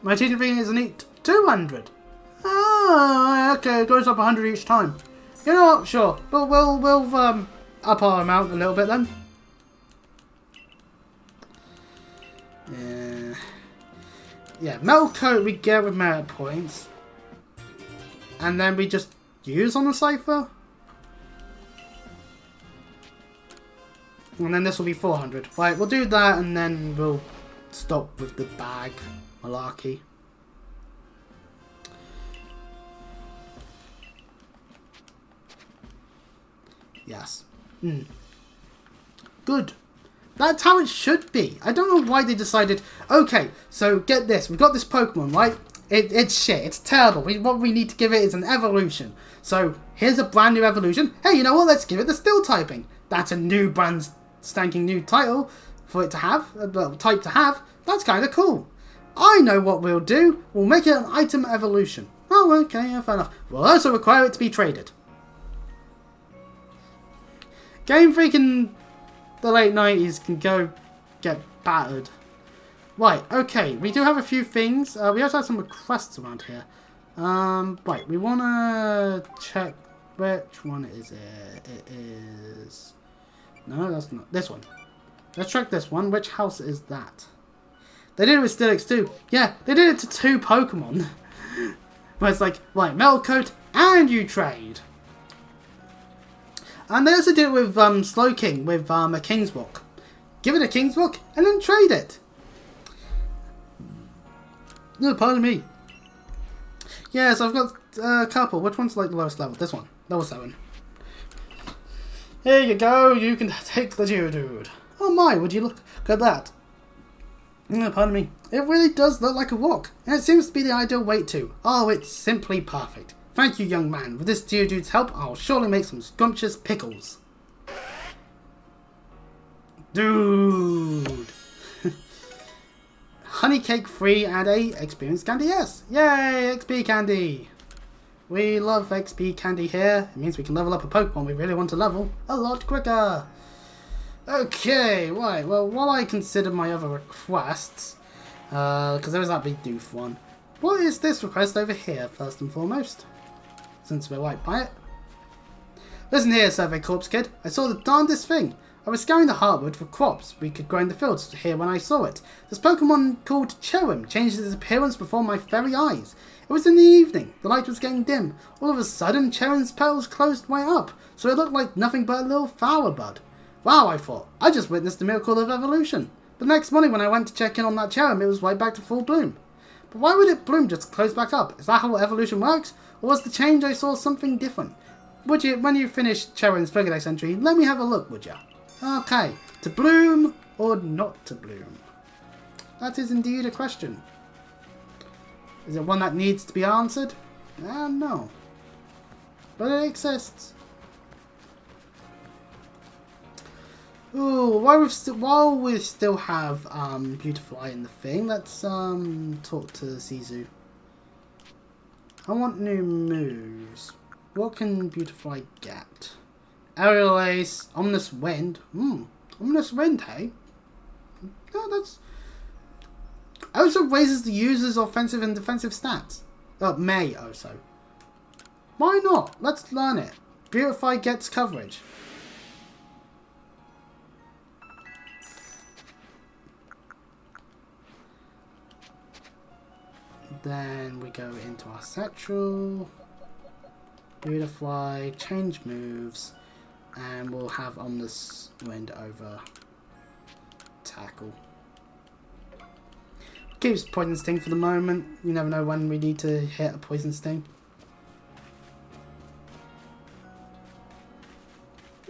My teaching fee is a neat 200. Oh, okay, it goes up 100 each time. You know what? Sure. We'll up our amount a little bit then. Yeah, metal coat we get with merit points. And then we just use on the Cypher. And then this will be 400. Right, we'll do that and then we'll stop with the bag malarkey. Yes. Good. That's how it should be. I don't know why they decided, okay, so get this. We've got this Pokemon, right? It's shit. It's terrible. What we need to give it is an evolution. So here's a brand new evolution. Hey, you know what? Let's give it the Steel typing. That's a new brand stanking new title for it to have. Type to have. That's kind of cool. I know what we'll do. We'll make it an item evolution. Oh, okay. Yeah, fair enough. We'll also require it to be traded. Game Freak in the late 90s can go get battered. Right, okay, we do have a few things. We also have some requests around here. Right, we want to check which one is it. It is... No, that's not. This one. Let's check this one. Which house is that? They did it with Steelix too. Yeah, they did it to 2 Pokemon. Where it's like, right, Metal Coat and you trade. And they also did it with Slowking, with a King's Walk. Give it a King's Walk and then trade it. No, pardon me. Yes, I've got a couple. Which one's like the lowest level? This one. Level 7. Here you go. You can take the Geodude. Oh my, would you look at that? No, pardon me. It really does look like a walk. And it seems to be the ideal weight too. Oh, it's simply perfect. Thank you, young man. With this Geodude's help, I'll surely make some scrumptious pickles. Dude. Honey cake free and a experience candy, yes. Yay, XP candy. We love XP candy here. It means we can level up a Pokemon we really want to level a lot quicker. Okay, right. Well, while I consider my other requests, because there was that big doof one. What is this request over here, first and foremost? Since we're right by it. Listen here, Survey Corpse Kid. I saw the darndest thing. I was scouring the hardwood for crops we could grow in the fields here when I saw it. This Pokemon called Cherrim changed its appearance before my very eyes. It was in the evening. The light was getting dim. All of a sudden, Cherrim's petals closed way up, so it looked like nothing but a little flower bud. Wow, I thought. I just witnessed the miracle of evolution. But next morning when I went to check in on that Cherrim, it was right back to full bloom. But why would it bloom just close back up? Is that how evolution works? Or was the change I saw something different? would you, when you finish Cheryl's Pokédex entry, let me have a look, would you? Okay. To bloom or not to bloom? That is indeed a question. Is it one that needs to be answered? No. But it exists. Ooh, while we still have Beautifly in the thing, let's talk to Sisu. I want new moves. What can Beautifly get? Aerial Ace, Ominous Wind. Ominous Wind, hey? No, that's... Also raises the user's offensive and defensive stats. May also. Why not? Let's learn it. Beautify gets coverage. Then we go into our satchel. Beautify, change moves, and we'll have Ominous Wind over Tackle. Keeps Poison Sting for the moment. You never know when we need to hit a Poison Sting.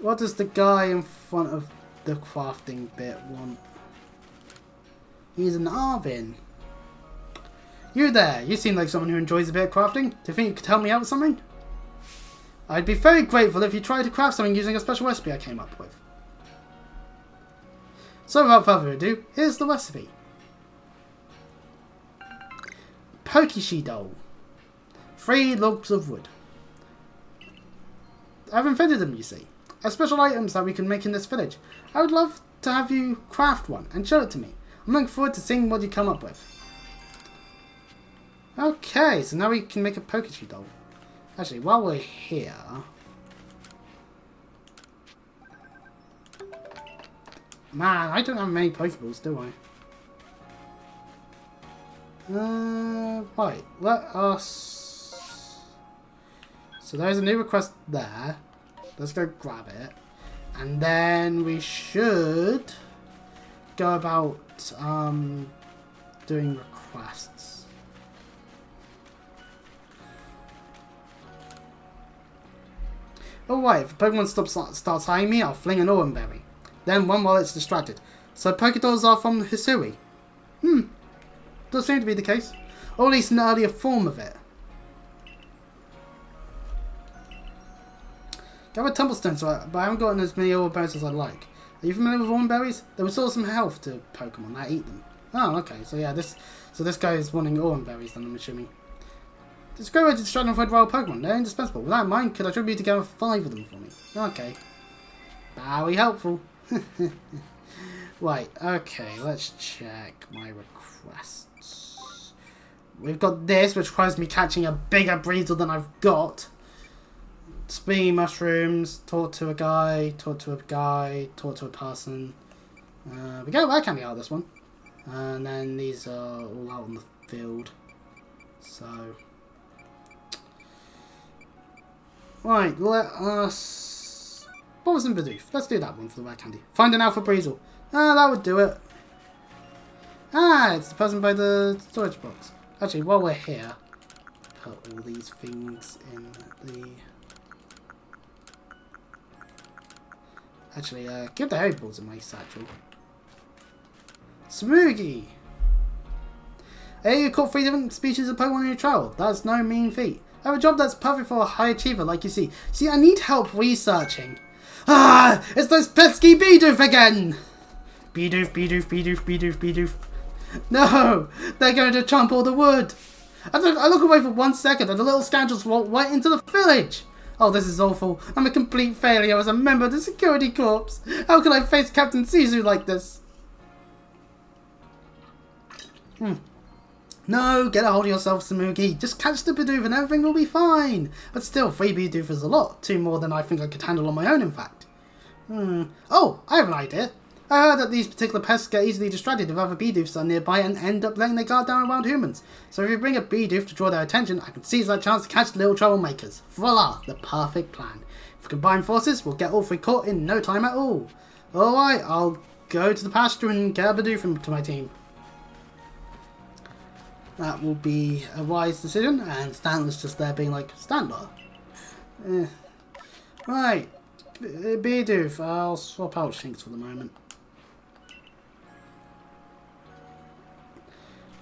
What does the guy in front of the crafting bit want? He's an Arvin. You there, you seem like someone who enjoys a bit of crafting. Do you think you could help me out with something? I'd be very grateful if you tried to craft something using a special recipe I came up with. So without further ado, here's the recipe. Pokeshe doll. 3 logs of wood. I've invented them, you see. As special items that we can make in this village. I would love to have you craft one and show it to me. I'm looking forward to seeing what you come up with. Okay, so now we can make a Pokeshe doll. Actually, while we're here... Man, I don't have many Pokeballs, do I? Right, let us... So there's a new request there. Let's go grab it. And then we should go about doing requests. Alright, if a Pokemon starts eyeing me, I'll fling an Oran Berry. Then one while it's distracted. So Pokédolls are from Hisui. Does seem to be the case. Or at least an earlier form of it. Gather Tumblestones, but I haven't gotten as many Oran Berries as I'd like. Are you familiar with Oran Berries? They restore some health to Pokemon that eat them. Oh, okay. So yeah, this guy is wanting Oran Berries then, I'm assuming. It's a great way to distract and avoid wild Pokemon. They're indispensable. Without mine, could I trouble you to gather 5 of them for me? Okay. Very helpful. Right, okay, let's check my requests. We've got this, which requires me catching a bigger Breezel than I've got. Spinny mushrooms, talk to a guy, talk to a guy, talk to a person. We go, I can't get out of this one. And then these are all out on the field. So... Right, let us... What was in Bidoof? Let's do that one for the rare candy. Find an Alpha Breezel. That would do it. It's the person by the storage box. Actually, while we're here, put all these things in the... Actually, give the Harry Balls in my satchel. Smoogie! Hey, you caught 3 different species of Pokemon in your travel. That's no mean feat. I have a job that's perfect for a high achiever like you see. See, I need help researching. It's those pesky Bidoof again! Bidoof, Bidoof, Bidoof, Bidoof, Bidoof. No! They're going to chomp all the wood! I look away for 1 second and the little scoundrels walk right into the village! Oh, this is awful. I'm a complete failure as a member of the security corps. How can I face Captain Sisu like this? No, get a hold of yourself, Samugi. Just catch the Bidoof and everything will be fine. But still, 3 Bidoof is a lot. 2 more than I think I could handle on my own, in fact. Oh, I have an idea. I heard that these particular pests get easily distracted if other Bidoofs are nearby and end up letting their guard down around humans. So if you bring a Bidoof to draw their attention, I can seize that chance to catch the little troublemakers. Voila, the perfect plan. If we combine forces, we'll get all 3 caught in no time at all. Alright, I'll go to the pasture and get a Bidoof to my team. That will be a wise decision, and Stanley's just there being like, Stanley? Right. Bidoof. I'll swap out Shinx for the moment.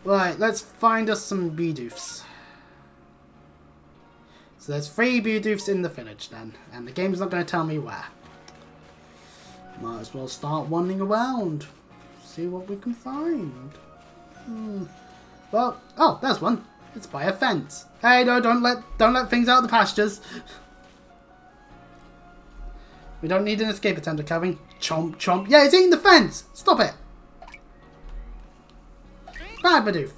Right, let's find us some Bidoofs. So there's 3 Bidoofs in the village then, and the game's not going to tell me where. Might as well start wandering around. See what we can find. Well, oh, there's one. It's by a fence. Hey, no, don't let things out of the pastures. We don't need an escape attempt at covering. Chomp, chomp. Yeah, it's eating the fence. Stop it. Bad Bidoof.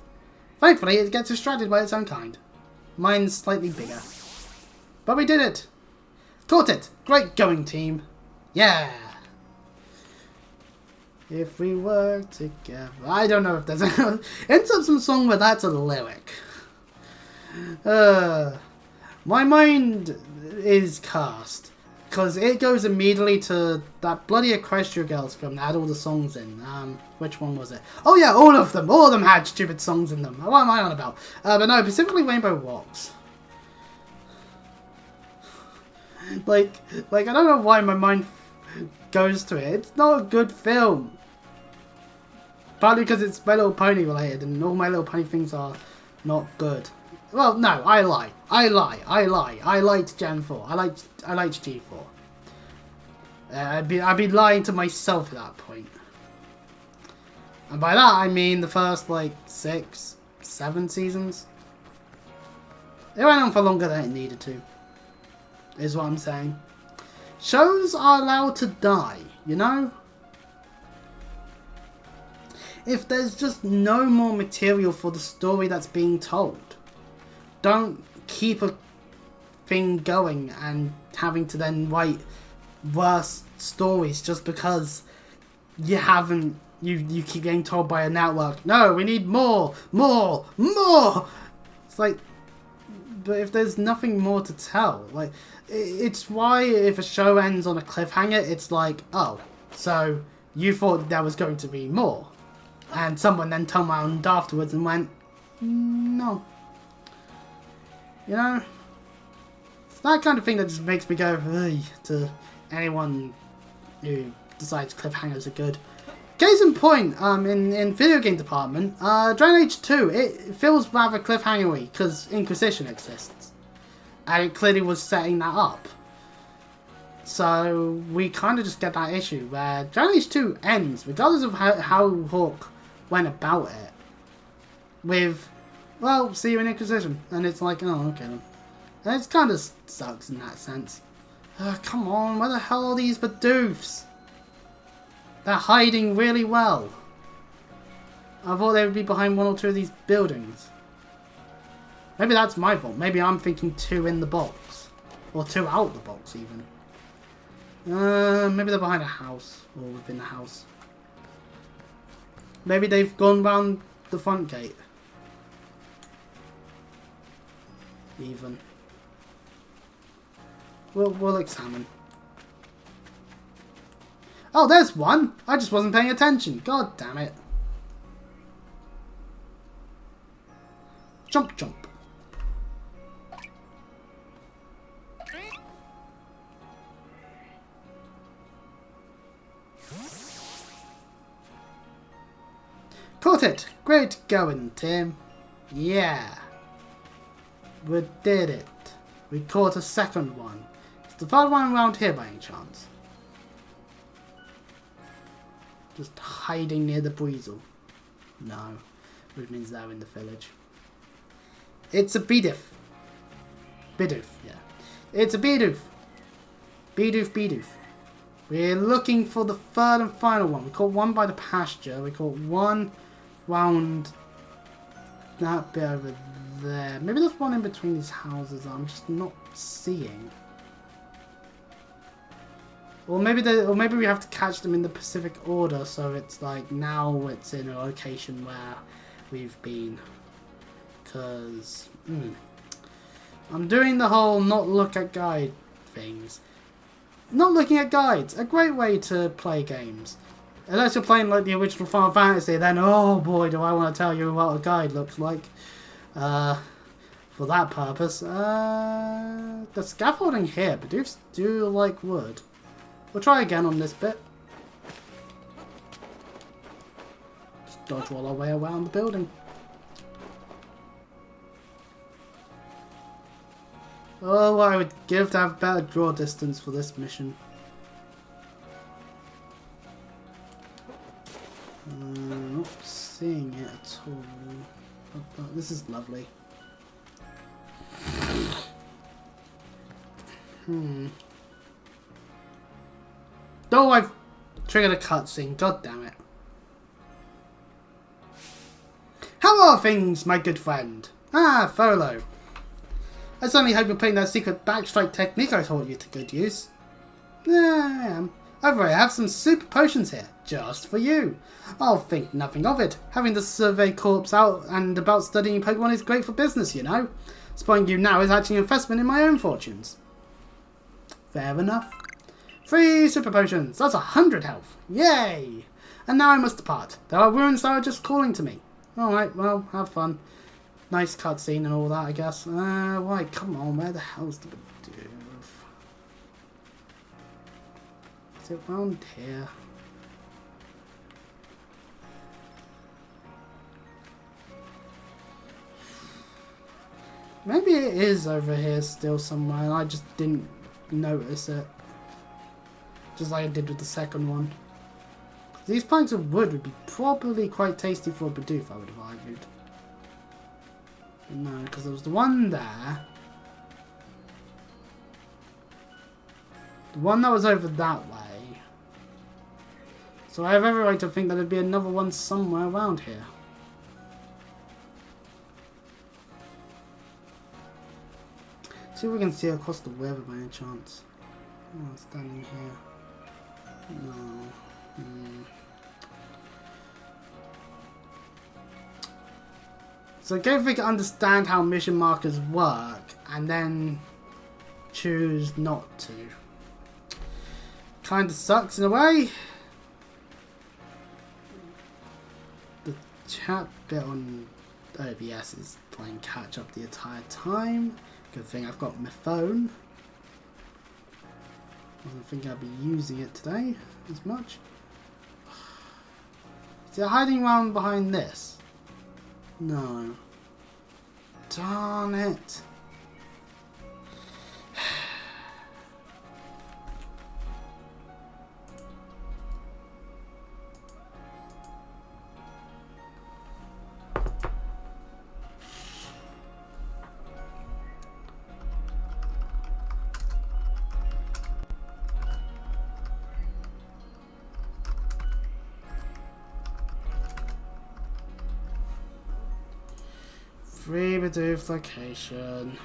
Thankfully, it gets distracted by its own kind. Mine's slightly bigger. But we did it. Caught it. Great going, team. Yeah. If we work together. I don't know if there's a... ends up some song where that's a lyric. My mind is cast. Because it goes immediately to that bloody Equestria Girls film that had all the songs in. Which one was it? Oh yeah, all of them. All of them had stupid songs in them. What am I on about? But no, specifically Rainbow Rocks. Like I don't know why my mind goes to it. It's not a good film. Partly because it's My Little Pony related and all My Little Pony things are not good. Well, no, I lie. I liked Gen 4. I liked G4. I'd be lying to myself at that point. And by that I mean the first like 6, 7 seasons. It went on for longer than it needed to. Is what I'm saying. Shows are allowed to die, you know? If there's just no more material for the story that's being told, don't keep a thing going and having to then write worse stories just because you haven't, you keep getting told by a network, no, we need more. It's like, but if there's nothing more to tell, like, it's why if a show ends on a cliffhanger, it's like, oh, so you thought there was going to be more. And someone then turned around afterwards and went, no. You know? It's that kind of thing that just makes me go, ugh, to anyone who decides cliffhangers are good. Case in point, in video game department, Dragon Age 2, it feels rather cliffhangery because Inquisition exists. And it clearly was setting that up. So we kind of just get that issue where Dragon Age 2 ends, regardless of how Hawk went about it, with, well, see you in Inquisition. And it's like, oh, okay then. And it kind of sucks in that sense. Come on, where the hell are these Bidoofs? They're hiding really well. I thought they would be behind 1 or 2 of these buildings. Maybe that's my fault. Maybe I'm thinking 2 in the box. Or 2 out the box, even. Maybe they're behind a house. Or within the house. Maybe they've gone round the front gate. Even. We'll examine. Oh, there's one! I just wasn't paying attention. God damn it. Jump, jump. Caught it! Great going, Tim. Yeah. We did it. We caught a second one. Is the third one around here by any chance? Just hiding near the Breezel. No. Which means they're in the village. It's a Bidoof. Bidoof, yeah. It's a Bidoof. Bidoof. We're looking for the third and final one. We caught one by the pasture. We caught one round that bit over there. Maybe there's one in between these houses that I'm just not seeing. Or maybe we have to catch them in the Pacific order, so it's like now it's in a location where we've been. Because I'm doing the whole not look at guide things. Not looking at guides, a great way to play games. Unless you're playing like the original Final Fantasy, then oh boy do I want to tell you what a guide looks like. for that purpose. The scaffolding here, but do like wood. We'll try again on this bit. Just dodge all our way around the building. Oh, I would give to have better draw distance for this mission. Not seeing it at all. But this is lovely. Oh, I've triggered a cutscene. God damn it. How are things, my good friend? Ah, Folo. I certainly hope you're putting that secret backstrike technique I taught you to good use. Yeah, I am. Over here, I have some super potions here, just for you. I'll think nothing of it. Having the survey corps out and about studying Pokemon is great for business, you know. Spotting you now is actually an investment in my own fortunes. Fair enough. 3 super potions, that's 100 health. Yay! And now I must depart. There are ruins that are just calling to me. Alright, well, have fun. Nice cutscene and all that, I guess. Why, come on, where the hell's the Bidoof? Is it round here? Maybe it is over here still somewhere and I just didn't notice it. Just like I did with the second one. These planks of wood would be probably quite tasty for a Bidoof, I would have argued. But no, because there was the one there. The one that was over that way. So I have every right to think that there'd be another one somewhere around here. See if we can see across the river by any chance. Oh, I'm standing here. No. So go if we can understand how mission markers work and then choose not to. Kinda sucks in a way. The chat bit on OBS is playing catch up the entire time. Good thing I've got my phone. I don't think I'll be using it today as much. Is it hiding around behind this? No. Darn it. Free Bidoof location.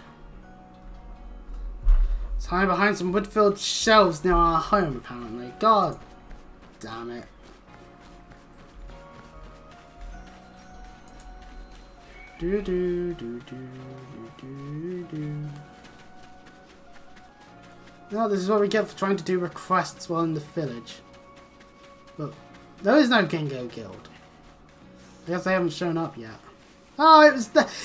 It's hiding behind some wood-filled shelves near our home, apparently. God damn it. Do do do do do do. No, this is what we get for trying to do requests while in the village. But there is no Gingo Guild. I guess they haven't shown up yet. Oh,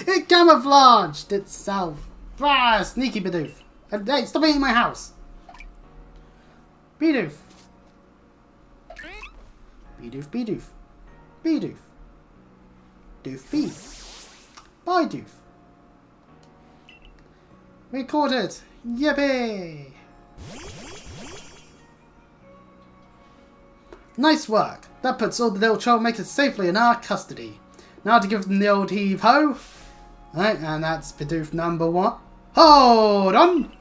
it camouflaged itself. Ah, sneaky Bidoof. Hey, stop eating my house. Bidoof. Bidoof, Bidoof. Bidoof. Doof bee. Bye, Doof. We caught it. Yippee. Nice work. That puts all the little troublemakers safely in our custody. Now to give them the old heave-ho. Right, and that's Bidoof number 1. Hold on!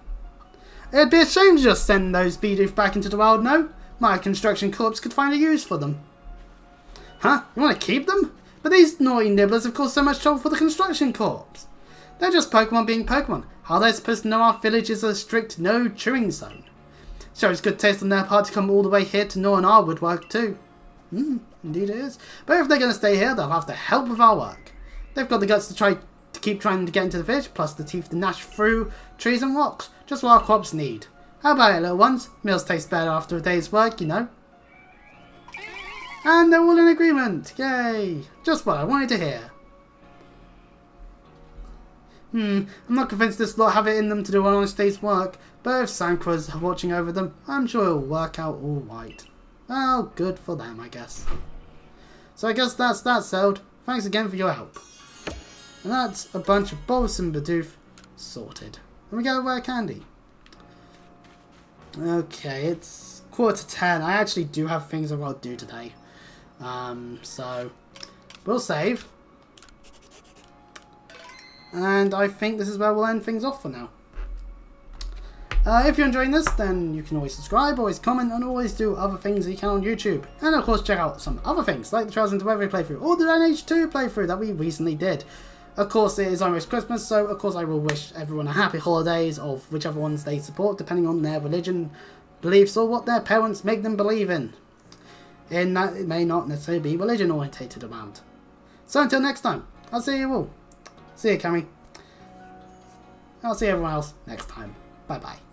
It'd be a shame to just send those Bidoof back into the wild, no? My construction corps could find a use for them. Huh? You want to keep them? But these naughty nibblers have caused so much trouble for the construction corps. They're just Pokemon being Pokemon. How are they supposed to know our village is a strict no-chewing zone? Shows good taste on their part to come all the way here to gnaw on our woodwork too. Indeed it is. But if they're going to stay here, they'll have to help with our work. They've got the guts to keep trying to get into the village, plus the teeth to gnash through trees and rocks. Just what our crops need. How about it, little ones? Meals taste better after a day's work, you know. And they're all in agreement. Yay! Just what I wanted to hear. I'm not convinced this lot have it in them to do an honest day's work, but if Sankra's watching over them, I'm sure it'll work out alright. Well, good for them, I guess. So I guess that's that settled. Thanks again for your help. And that's a bunch of Boris and Bidoof sorted. And we get a rare candy. Okay, it's 9:45. I actually do have things I've got to do today. So we'll save. And I think this is where we'll end things off for now. If you're enjoying this, then you can always subscribe, always comment, and always do other things that you can on YouTube. And of course check out some other things, like the Trials into Every playthrough, or the NH2 playthrough that we recently did. Of course it is almost Christmas, so of course I will wish everyone a happy holidays of whichever ones they support, depending on their religion, beliefs, or what their parents make them believe in. In that it may not necessarily be religion orientated around. So until next time, I'll see you all. See you, Cammy. I'll see everyone else next time. Bye bye.